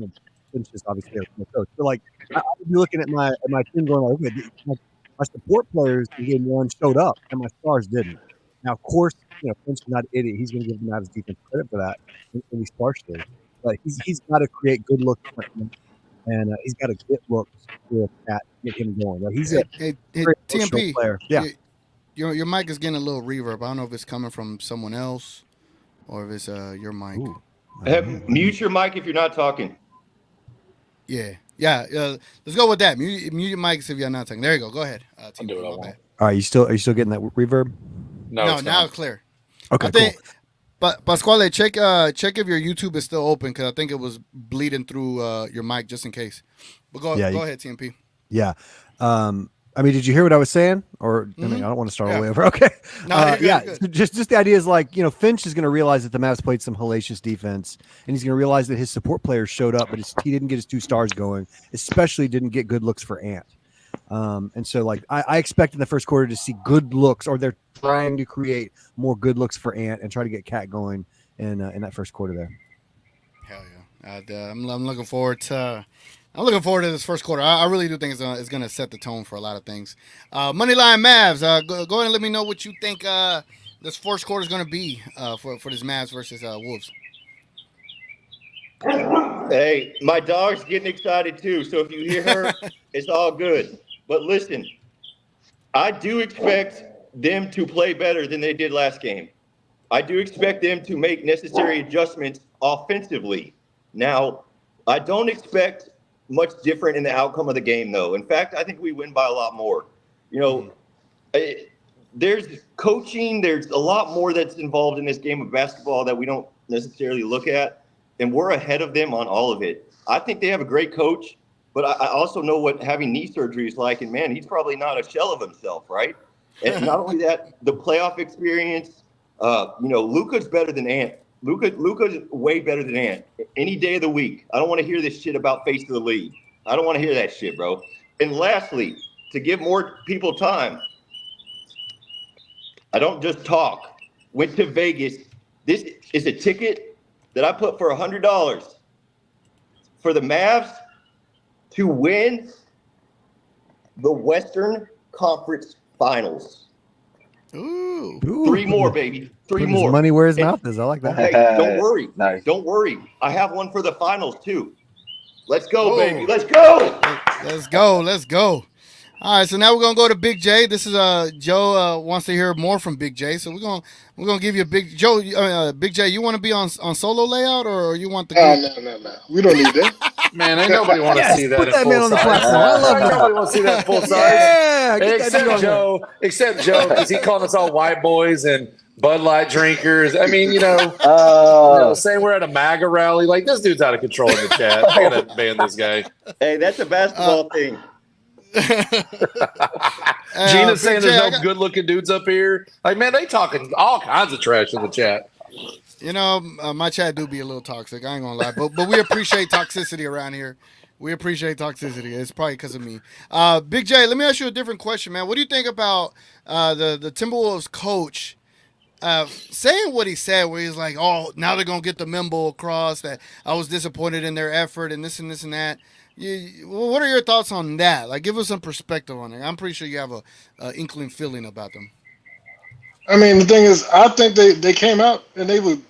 Finch is obviously the coach, but like I would be looking at my team going, like, okay, my support players in game one showed up, and my stars didn't. Now, of course, Finch is not an idiot. He's going to give the Mavs defense credit for that, at least partially. But he's got to create good looks for him. And he's got to get looks with Cat, get him going. Like, he's a TMP player. Yeah, your mic is getting a little reverb. I don't know if it's coming from someone else or if it's your mic. Mute your mic if you're not talking. Yeah. Let's go with that. Mute your mics if you're not talking. There you go. Go ahead. TMP, all right. Are you still getting that reverb? No, now it's clear. Okay, cool. But Pasquale, check if your YouTube is still open because I think it was bleeding through your mic just in case. But go ahead, TMP. Yeah. I mean, did you hear what I was saying? Or I mean, I don't want to start all the way over. Okay. No, good. Just the idea is like, Finch is going to realize that the Mavs played some hellacious defense, and he's going to realize that his support players showed up, but he didn't get his two stars going, especially didn't get good looks for Ant. And so like I expect in the first quarter to see good looks, or they're trying to create more good looks for Ant and try to get Cat going in that first quarter there. Hell yeah! I'm looking forward to. I'm looking forward to this first quarter. I really do think it's going to set the tone for a lot of things. Moneyline Mavs, go ahead and let me know what you think this first quarter is going to be for this Mavs versus Wolves. Hey, my dog's getting excited too, so if you hear her, it's all good. But listen, I do expect them to play better than they did last game. I do expect them to make necessary adjustments offensively. Now, I don't expect much different in the outcome of the game, though. In fact, I think we win by a lot more. There's coaching. There's a lot more that's involved in this game of basketball that we don't necessarily look at, and we're ahead of them on all of it. I think they have a great coach, but I also know what having knee surgery is like, and, man, he's probably not a shell of himself, right? And not only that, the playoff experience, Luka's better than Ant. Luka's way better than Ant any day of the week. I don't want to hear this shit about face of the league. I don't want to hear that shit, bro. And lastly, to give more people time, I don't just talk. went to Vegas. This is a ticket that I put for $100 for the Mavs to win the Western Conference Finals. Ooh. 3 more, baby. 3 Putting his more. money where his mouth is. I like that. Hey, don't worry. Nice. Don't worry. I have one for the finals too. Let's go, Whoa. baby. Let's go. Let's go. Let's go. All right, so now we're gonna go to Big J. This is Joe wants to hear more from Big J, so we're gonna give you a Big Joe. Big J, you want to be on solo layout or you want the? No. We don't need that. Man, ain't nobody want to see that. Put at that full man on the size. platform. I love that. Nobody want to see that full size. Yeah, get that dude on Except Joe, because he calling us all white boys and Bud Light drinkers. I mean, saying we're at a MAGA rally. Like, this dude's out of control in the chat. I gotta ban this guy. Hey, that's a basketball thing. Gina's saying there's no good-looking dudes up here. Like, man, they talking all kinds of trash in the chat. My chat do be a little toxic. I ain't gonna lie, but we appreciate toxicity around here. We appreciate toxicity. It's probably because of me. Big J, let me ask you a different question, man. What do you think about the Timberwolves coach saying what he said, where he's like, "Oh, now they're gonna get the memo across that I was disappointed in their effort and this and this and that." What are your thoughts on that? Like, give us some perspective on it. I'm pretty sure you have a inkling feeling about them. I mean, the thing is, I think they came out and I don't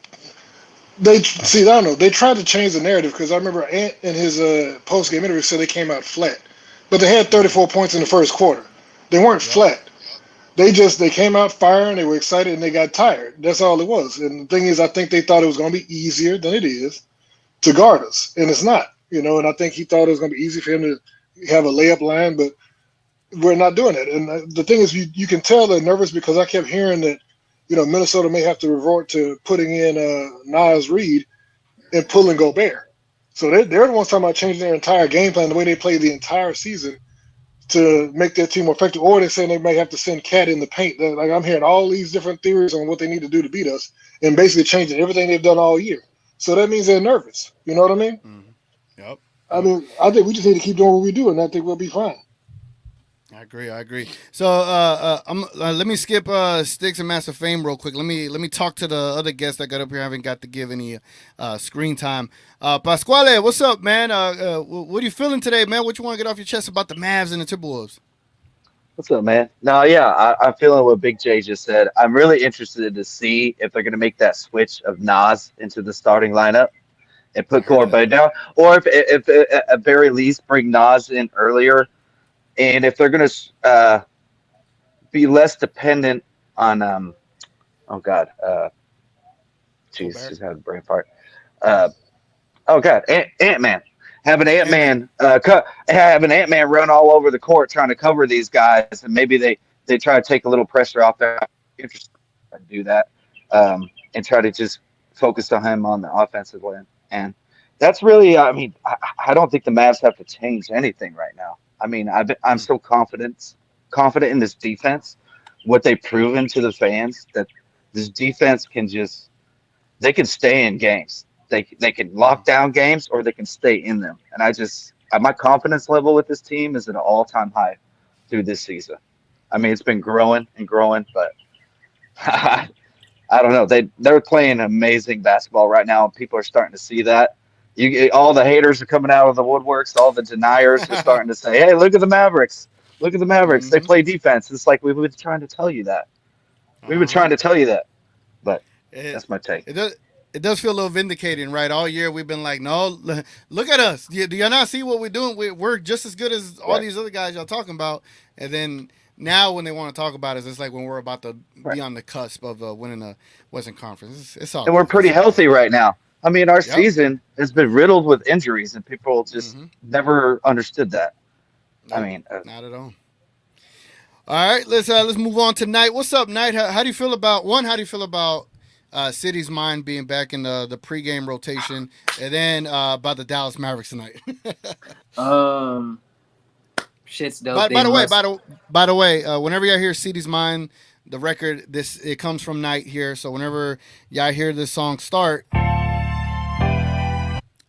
know. They tried to change the narrative because I remember Ant in his post-game interview said they came out flat. But they had 34 points in the first quarter. They weren't flat. They came out firing, they were excited, and they got tired. That's all it was. And the thing is, I think they thought it was going to be easier than it is to guard us. And it's not. And I think he thought it was going to be easy for him to have a layup line, but we're not doing it. And the thing is, you can tell they're nervous because I kept hearing that, Minnesota may have to revert to putting in Naz Reid and pulling Gobert. So they're the ones talking about changing their entire game plan, the way they played the entire season, to make their team more effective. Or they're saying they may have to send Cat in the paint. Like, I'm hearing all these different theories on what they need to do to beat us and basically changing everything they've done all year. So that means they're nervous. You know what I mean? Mm-hmm. Yep. I mean, I think we just need to keep doing what we do, and I think we'll be fine. I agree. So let me skip Sticks and Master Fame real quick. Let me talk to the other guests that got up here. I haven't got to give any screen time. Pasquale, what's up, man? What are you feeling today, man? What you want to get off your chest about the Mavs and the Timberwolves? What's up, man? No, yeah, I'm feeling what Big J just said. I'm really interested to see if they're going to make that switch of Nas into the starting lineup and put Gobert down, or if at very least bring Nas in earlier. And if they're going to be less dependent on, she's had a brain fart. Ant-Man. Have an Ant-Man run all over the court trying to cover these guys, and maybe they try to take a little pressure off their interest to do that, and try to just focus on him on the offensive end. And that's really, I don't think the Mavs have to change anything right now. I mean, I'm so confident in this defense, what they've proven to the fans, that this defense can stay in games. They can lock down games or they can stay in them. And my confidence level with this team is at an all-time high through this season. I mean, it's been growing and growing, but I don't know. They're playing amazing basketball right now, and people are starting to see that. All the haters are coming out of the woodworks. All the deniers are starting to say, "Hey, look at the Mavericks! Look at the Mavericks! Mm-hmm. They play defense." It's like we've been trying to tell you that. We've been trying to tell you that, but that's my take. It does feel a little vindicating, right? All year we've been like, "No, look at us! Do you not see what we're doing? We're just as good as all these other guys y'all talking about." And then now, when they want to talk about us, it's like when we're about to be on the cusp of winning a Western Conference. It's all. And we're pretty healthy right now. I mean, our season has been riddled with injuries, and people just never understood that. Nope, not at all. All right, let's move on to Knight. What's up, Knight? How do you feel about City's Mind being back in the pregame rotation, and then about the Dallas Mavericks tonight? Shit's dope. By the way, whenever y'all hear City's Mind, the record, it comes from Knight here. So whenever y'all hear this song start,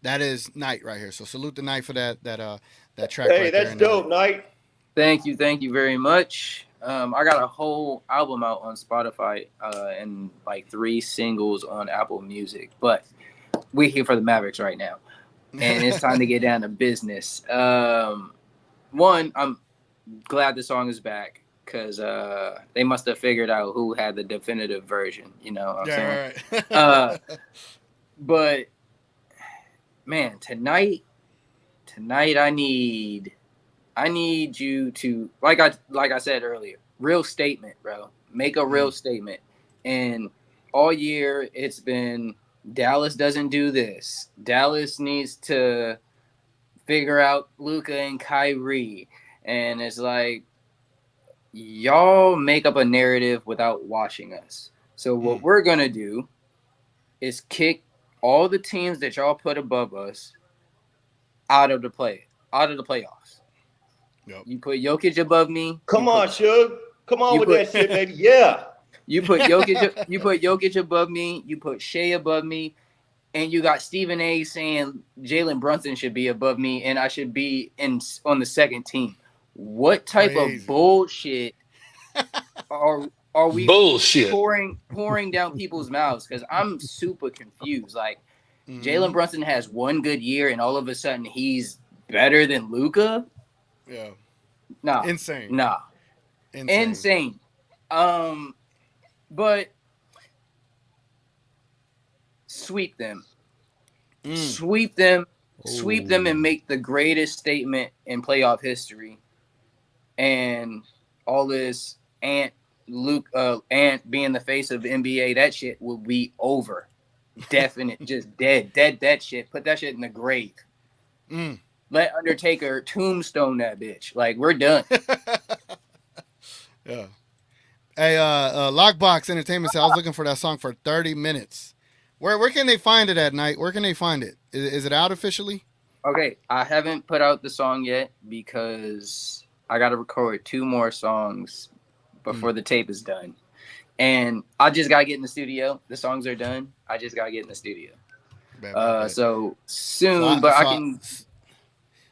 that is Knight right here. So salute the Knight for that track. Hey, that's dope, Knight. Thank you very much. I got a whole album out on Spotify and like 3 singles on Apple Music. But we're here for the Mavericks right now, and it's time to get down to business. One, I'm glad the song is back because they must have figured out who had the definitive version. You know what I'm saying? Right. But man, tonight I need you to like I said earlier, real statement, bro. Make a real statement. And all year it's been Dallas doesn't do this. Dallas needs to figure out Luka and Kyrie. And it's like, y'all make up a narrative without watching us. So what we're going to do is kick all the teams that y'all put above us out of the playoffs. Yep. You put Jokic above me. Come on, Suge. Come on with that shit, baby. Yeah. You put Jokic above me. You put Shea above me. And you got Stephen A saying Jalen Brunson should be above me and I should be on the second team. What type of bullshit are we pouring down people's mouths? Because I'm super confused. Like, Jalen Brunson has one good year and all of a sudden he's better than Luka? Yeah. Nah. Insane. Nah. Insane. But sweep them. Sweep them and make the greatest statement in playoff history. And all this Ant being the face of the NBA, that shit will be over. Definite, just dead that shit. Put that shit in the grave. Let Undertaker tombstone that bitch. Like, we're done. Yeah. Hey, Lockbox Entertainment said I was looking for that song for 30 minutes. Where can they find it at night? Where can they find it? Is it out officially? Okay, I haven't put out the song yet because I got to record 2 more songs before the tape is done. And I just got to get in the studio. The songs are done. I just got to get in the studio. So soon, I can.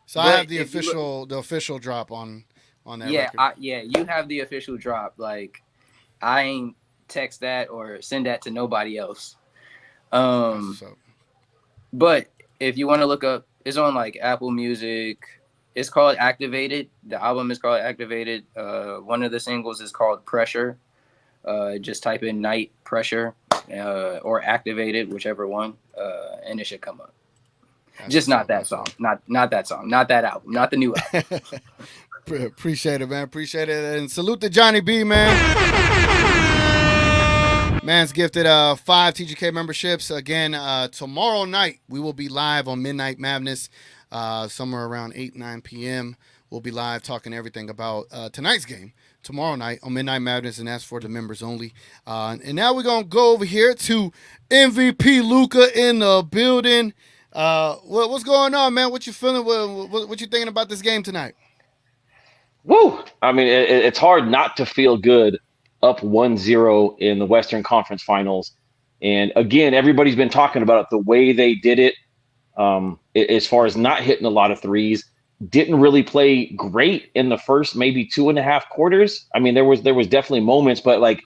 So I have the official drop on that record. You have the official drop. Like, I ain't text that or send that to nobody else. But if you want to look up, it's on like Apple Music. It's called Activated. The album is called Activated. One of the singles is called Pressure. Just type in Night Pressure or Activated, whichever one, and it should come up. Just not that song. Not that song. Not that album. Not the new album. Appreciate it, man. Appreciate it. And salute to Johnny B, man. Man's gifted 5 TGK memberships. Again, tomorrow night, we will be live on Midnight Madness, somewhere around 8-9 p.m. We'll be live talking everything about tonight's game tomorrow night on Midnight Madness, and that's for the members only. And now we're going to go over here to MVP Luka in the building. What's going on, man? What you feeling? What you thinking about this game tonight? Woo! I mean, it's hard not to feel good up 1-0 in the Western Conference Finals. And again, everybody's been talking about it, the way they did it, as far as not hitting a lot of threes. Didn't really play great in the first maybe 2.5 quarters. I mean, there was definitely moments, but like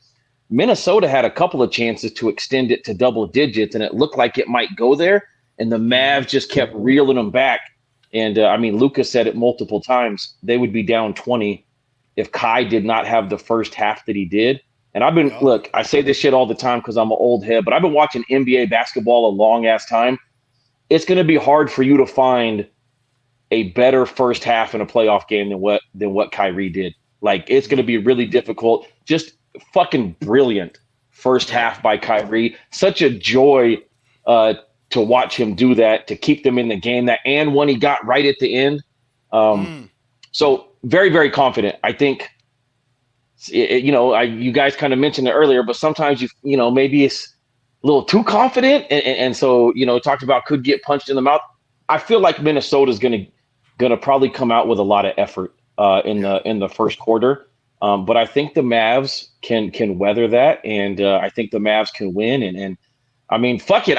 Minnesota had a couple of chances to extend it to double digits, and it looked like it might go there. And the Mavs just kept reeling them back. And I mean, Luka said it multiple times. They would be down 20 if Kai did not have the first half that he did. And I've been, look, I say this shit all the time because I'm an old head, but I've been watching NBA basketball a long ass time. It's going to be hard for you to find a better first half in a playoff game than what Kyrie did. Like, it's going to be really difficult. Just fucking brilliant first half by Kyrie. Such a joy to watch him do that, to keep them in the game. That and one he got right at the end. So very, very confident. I think, you guys kind of mentioned it earlier, but sometimes maybe it's a little too confident, and so talked about could get punched in the mouth. I feel like Minnesota's gonna probably come out with a lot of effort in the first quarter, but I think the Mavs can weather that, and I think the Mavs can win. And I mean, fuck it,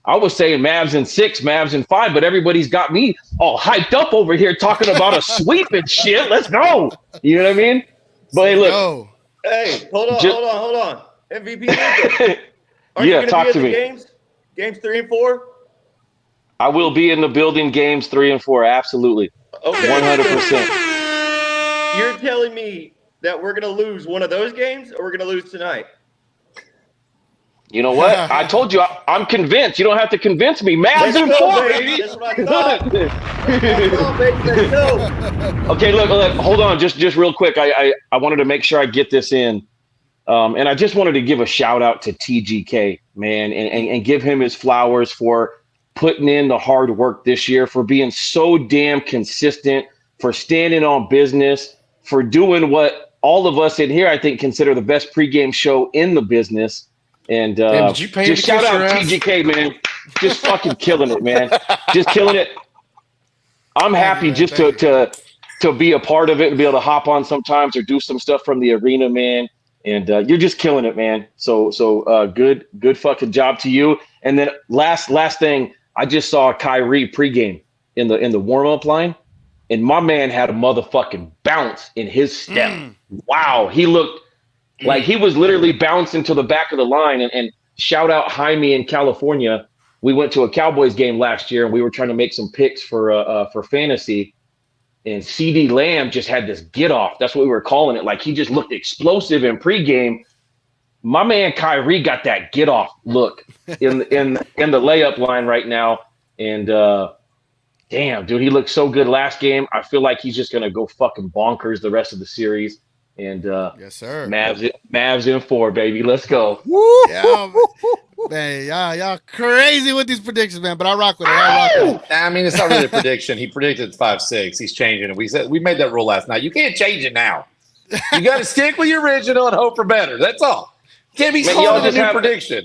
I was saying Mavs in 6, Mavs in 5, but everybody's got me all hyped up over here talking about a sweep and shit. Let's go. You know what I mean? But hey, look. Hey, hold on. MVP Luka. Are Yeah, you talk going to to be me. at the games? Games 3 and 4? I will be in the building games 3 and 4. Absolutely. Okay. 100%. You're telling me that we're going to lose one of those games, or we're going to lose tonight? You know what? I told you, I'm convinced. You don't have to convince me. Mavs in 4, baby. That's what I thought. Baby. Let's go. Okay, look, hold on, just real quick. I wanted to make sure I get this in, and I just wanted to give a shout out to TGK, man, and give him his flowers for putting in the hard work this year, for being so damn consistent, for standing on business, for doing what all of us in here, I think, consider the best pregame show in the business. And did you pay just shout out TGK, man. Just fucking killing it, man. Just killing it. I'm happy just to be a part of it and be able to hop on sometimes or do some stuff from the arena, man. And you're just killing it, man. So good fucking job to you. And then last thing, I just saw Kyrie pregame in the warm up line, and my man had a motherfucking bounce in his step. Wow, he looked like he was literally bouncing to the back of the line. And shout out Jaime in California. We went to a Cowboys game last year, and we were trying to make some picks for fantasy. And CD Lamb just had this get off. That's what we were calling it. Like, he just looked explosive in pregame. My man Kyrie got that get off look in the layup line right now. And damn, dude, he looked so good last game. I feel like he's just gonna go fucking bonkers the rest of the series. And yes, sir. Mavs in 4, baby. Let's go. Woo! Yeah, man, y'all crazy with these predictions, man. But I rock with it. I mean, it's not really a prediction. He predicted 5-6. He's changing it. We made that rule last night. You can't change it now. You got to stick with your original and hope for better. That's all. You can't be slow with a new prediction.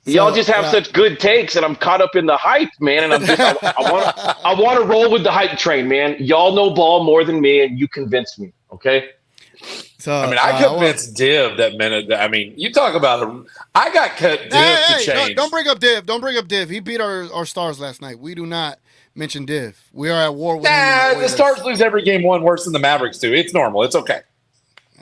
Y'all just have such good takes, and I'm caught up in the hype, man. And I want to roll with the hype train, man. Y'all know ball more than me, and you convinced me. Okay. So I mean, I convinced Div that minute. I mean, you talk about I got cut Div to change. Don't bring up Div. Don't bring up Div. He beat our stars last night. We do not mention Div. We are at war with him. The Stars lose every game one worse than the Mavericks do. It's normal. It's okay.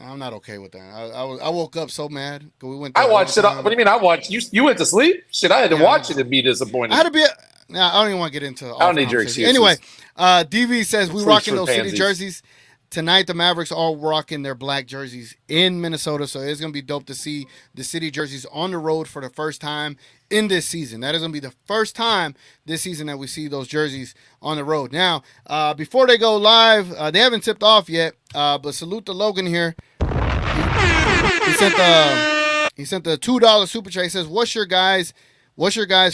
I'm not okay with that. I woke up so mad. We went. I watched it. What do you mean? I watched you. You went to sleep? Shit, I had to watch it and be disappointed. I had to be. Now I don't even want to get into. I don't need your excuses. Anyway, DV says we rocking those city jerseys. Tonight, the Mavericks are rocking their black jerseys in Minnesota, so it's going to be dope to see the city jerseys on the road for the first time in this season. That is going to be the first time this season that we see those jerseys on the road. Now, before they go live, they haven't tipped off yet, but salute to Logan here. He sent the $2 super chat. He says, "What's your guys'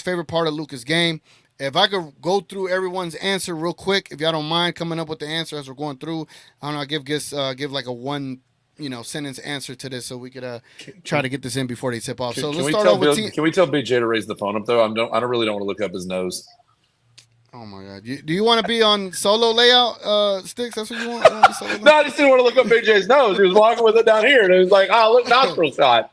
favorite part of Luka's game?" If I could go through everyone's answer real quick, if y'all don't mind coming up with the answer as we're going through, I don't know, give like a one sentence answer to this so we could try to get this in before they tip off. So let's start off with Can we tell BJ to raise the phone up though? I don't really want to look up his nose. Oh my God! Do you want to be on solo layout, Sticks? That's what you want? No, I just didn't want to look up BJ's nose. He was walking with it down here, and it was like, oh, look, nostril shot.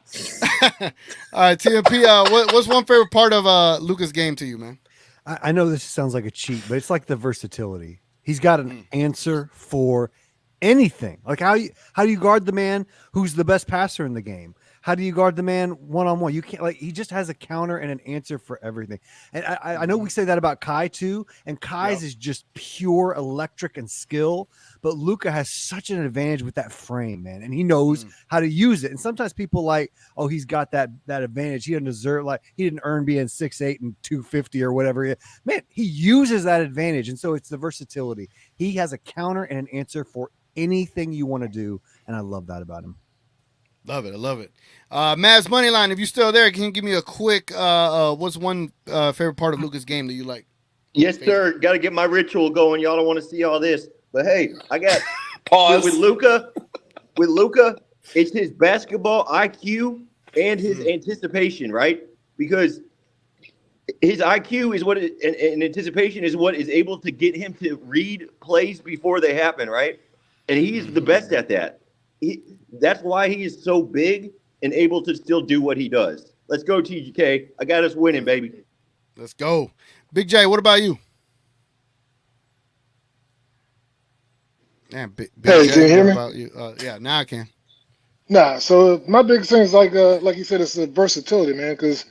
All right, TMP. What's one favorite part of Luka's game to you, man? I know this sounds like a cheat, but it's like the versatility. He's got an answer for anything. Like how do you guard the man who's the best passer in the game? How do you guard the man one-on-one? You can't, he just has a counter and an answer for everything. And I know we say that about Kai too, and Kai's is just pure electric and skill, but Luka has such an advantage with that frame, man, and he knows how to use it. And sometimes people he's got that advantage. He didn't earn being 6'8" and 250 or whatever. Man, he uses that advantage, and so it's the versatility. He has a counter and an answer for anything you want to do, and I love that about him. Love it. I love it. Mavs Moneyline, if you're still there, can you give me a quick, what's one favorite part of Luka's game that you like? Yes, sir. Got to get my ritual going. Y'all don't want to see all this. But, hey, I got pause. With Luka, it's his basketball IQ and his anticipation, right? Because his IQ is and anticipation is what is able to get him to read plays before they happen, right? And he's the best at that. That's why he is so big and able to still do what he does. Let's go, TGK. I got us winning, baby. Let's go. Big J, what about you? Hey, can you hear me? Yeah, now I can. Nah. So my big thing is like you said, it's the versatility, man. Because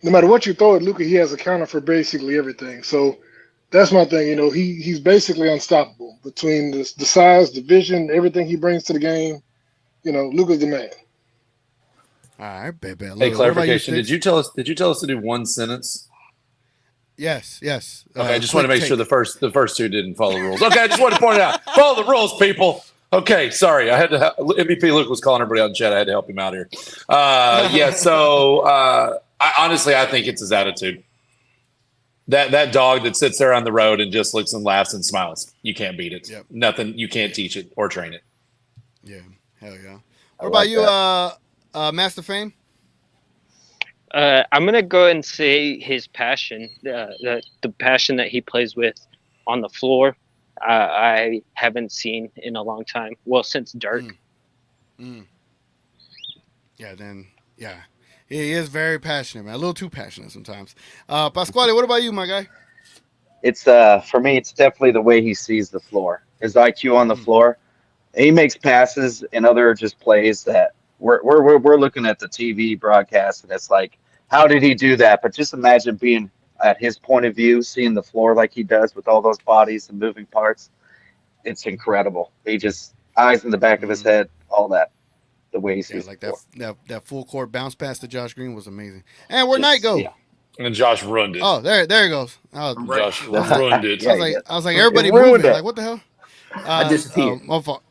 no matter what you throw at Luka, he has a counter for basically everything. So that's my thing. He's basically unstoppable between the size, the vision, everything he brings to the game. Luka's the man. All right, baby. I love Hey, it. What about you, clarification. Did Sticks? you tell us? Did you tell us to do one sentence? Yes. Okay, I just want to quick make sure take. the first two didn't follow the rules. Okay, I just want to point it out. Follow the rules, people. Okay, sorry. I had to. MVP Luke was calling everybody out in chat. I had to help him out here. Yeah. So I think it's his attitude. That dog that sits there on the road and just looks and laughs and smiles. You can't beat it. Yep. Nothing. You can't teach it or train it. Yeah. Hell yeah. What about you, Master Fame? I'm gonna go and say his passion, the passion that he plays with on the floor. I haven't seen in a long time. Well, since Dirk. Yeah. He is very passionate, man. A little too passionate sometimes. Pasquale, what about you, my guy? It's for me, it's definitely the way he sees the floor. His IQ on the floor. He makes passes and other just plays that we're looking at the TV broadcast and it's like, how did he do that? But just imagine being at his point of view, seeing the floor like he does with all those bodies and moving parts. It's incredible. He just eyes in the back of his head, all that. The way he sees like the floor. that full court bounce pass to Josh Green was amazing. And where'd Knight go? Yeah. And Josh ruined it. Oh, there he goes. Josh ruined it. I was like, everybody moving. Like, what the hell? I disappeared. My fault.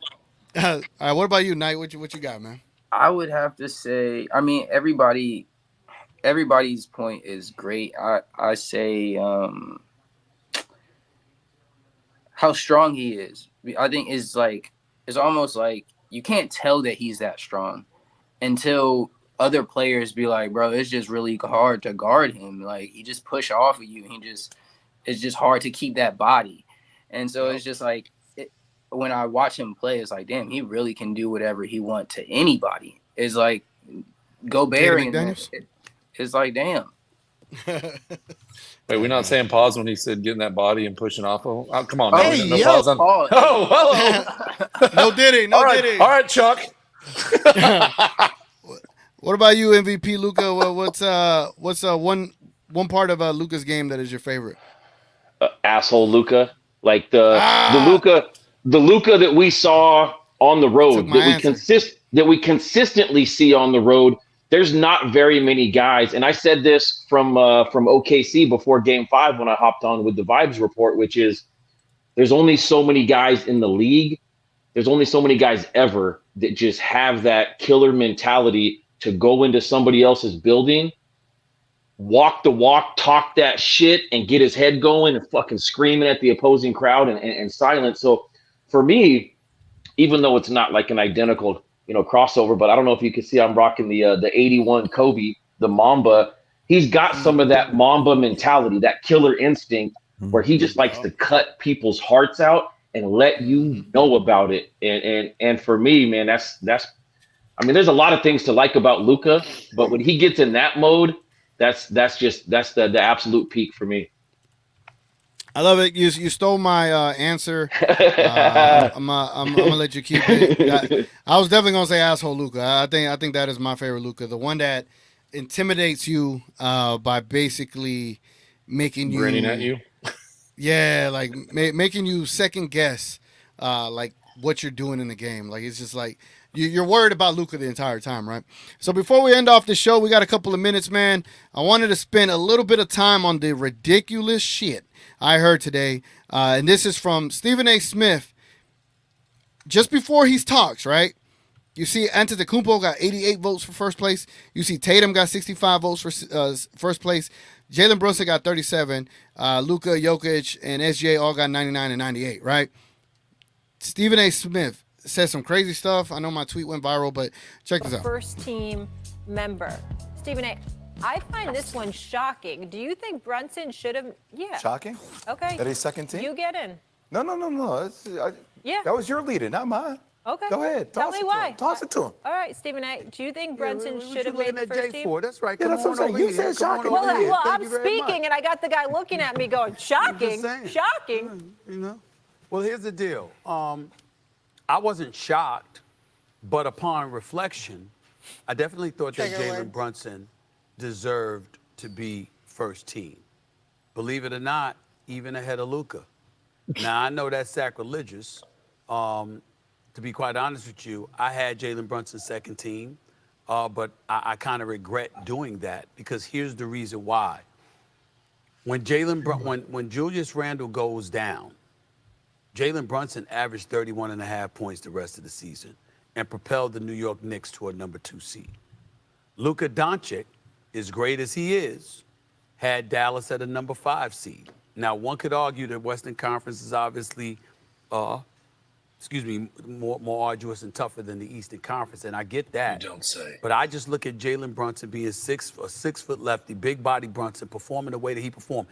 All right, what about you, Knight? What you got, man? I would have to say, I mean, everybody's point is great. I say how strong he is. I think it's almost like you can't tell that he's that strong until other players be like, bro, it's just really hard to guard him. Like, he just push off of you. It's just hard to keep that body. And so it's just like, when I watch him play, it's like, damn, he really can do whatever he wants to anybody. It's like Gobert, and it's like, damn. Wait, we're not saying pause when he said getting that body and pushing off. Oh, come on, man. Hey, no pause on. Pause. Oh, hello. No diddy. All right, Chuck. What about you, MVP Luka? What's one part of Luka's game that is your favorite? Asshole Luka, like the Luka that we saw on the road, that we consistently see on the road. There's not very many guys, and I said this from OKC before Game 5 when I hopped on with the Vibes report, which is there's only so many guys in the league. There's only so many guys ever that just have that killer mentality to go into somebody else's building, walk the walk, talk that shit, and get his head going and fucking screaming at the opposing crowd and silence. So for me, even though it's not like an identical, crossover, but I don't know if you can see I'm rocking the 81 Kobe, the Mamba. He's got some of that Mamba mentality, that killer instinct where he just likes to cut people's hearts out and let you know about it. And for me, man, that's I mean, there's a lot of things to like about Luka, but when he gets in that mode, that's the absolute peak for me. I love it. You stole my answer. I'm gonna let you keep it. I was definitely gonna say asshole Luka. I think that is my favorite Luka. The one that intimidates you by basically making you grinning at you. Yeah, like making you second guess like what you're doing in the game. Like it's just like you're worried about Luka the entire time, right? So before we end off the show, we got a couple of minutes, man. I wanted to spend a little bit of time on the ridiculous shit I heard today. And this is from Stephen A. Smith. Just before he talks, right? You see Antetokounmpo got 88 votes for first place. You see Tatum got 65 votes for first place. Jalen Brunson got 37. Luka, Jokic, and SGA all got 99 and 98, right? Stephen A. Smith said some crazy stuff. I know my tweet went viral, but check this out. First team member. Stephen A., I find this one shocking. Do you think Brunson should have? Yeah. Shocking? Okay. That he's second team? You get in. No. Yeah. That was your leader, not mine. Okay. Go ahead. Tell me why. Toss it to him. All right, Stephen A., do you think Brunson should have made the first team? That's right. That's what I'm saying. You said shocking. Well, I'm speaking, and I got the guy looking at me going, shocking, shocking. Well, here's the deal. I wasn't shocked But upon reflection, I definitely thought that Trigger Jalen words. Brunson deserved to be first team. Believe it or not, even ahead of Luka. Now, I know that's sacrilegious. To be quite honest with you, I had Jalen Brunson second team, but I kind of regret doing that because here's the reason why. When when Julius Randle goes down, Jalen Brunson averaged 31.5 points the rest of the season and propelled the New York Knicks to a number 2 seed. Luka Doncic, as great as he is, had Dallas at a number 5 seed. Now, one could argue that Western Conference is obviously, more arduous and tougher than the Eastern Conference, and I get that. You don't say. But I just look at Jalen Brunson being a 6-foot lefty, big body Brunson, performing the way that he performed.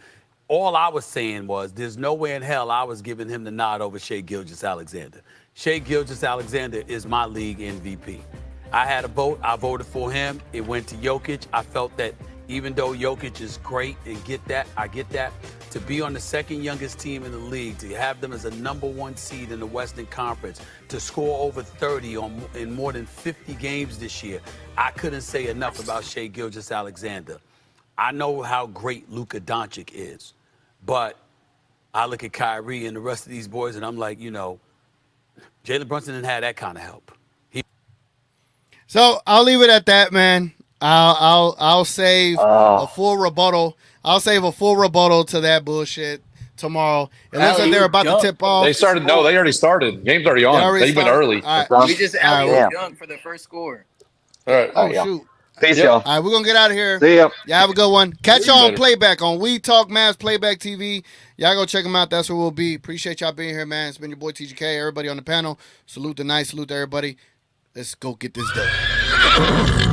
All I was saying was there's no way in hell I was giving him the nod over Shai Gilgeous-Alexander. Shai Gilgeous-Alexander is my league MVP. I had a vote. I voted for him. It went to Jokic. I felt that even though Jokic is great and I get that, to be on the second youngest team in the league, to have them as a number 1 seed in the Western Conference, to score over 30 in more than 50 games this year, I couldn't say enough about Shai Gilgeous-Alexander. I know how great Luka Doncic is, but I look at Kyrie and the rest of these boys, and I'm like, Jalen Brunson didn't have that kind of help. So I'll leave it at that, man. I'll save a full rebuttal. I'll save a full rebuttal to that bullshit tomorrow. It looks like they're about to tip off. They started. No, they already started. Game's already on. They went early. All We just alley-oop dunk for the first score. All right. Oh, shoot. Peace, y'all. All right, we're going to get out of here. See ya. Y'all have a good one. Catch See you y'all on later. Playback on We Talk Mavs Playback TV. Y'all go check them out. That's where we'll be. Appreciate y'all being here, man. It's been your boy TGK. Everybody on the panel. Salute the night. Salute to everybody. Let's go get this done.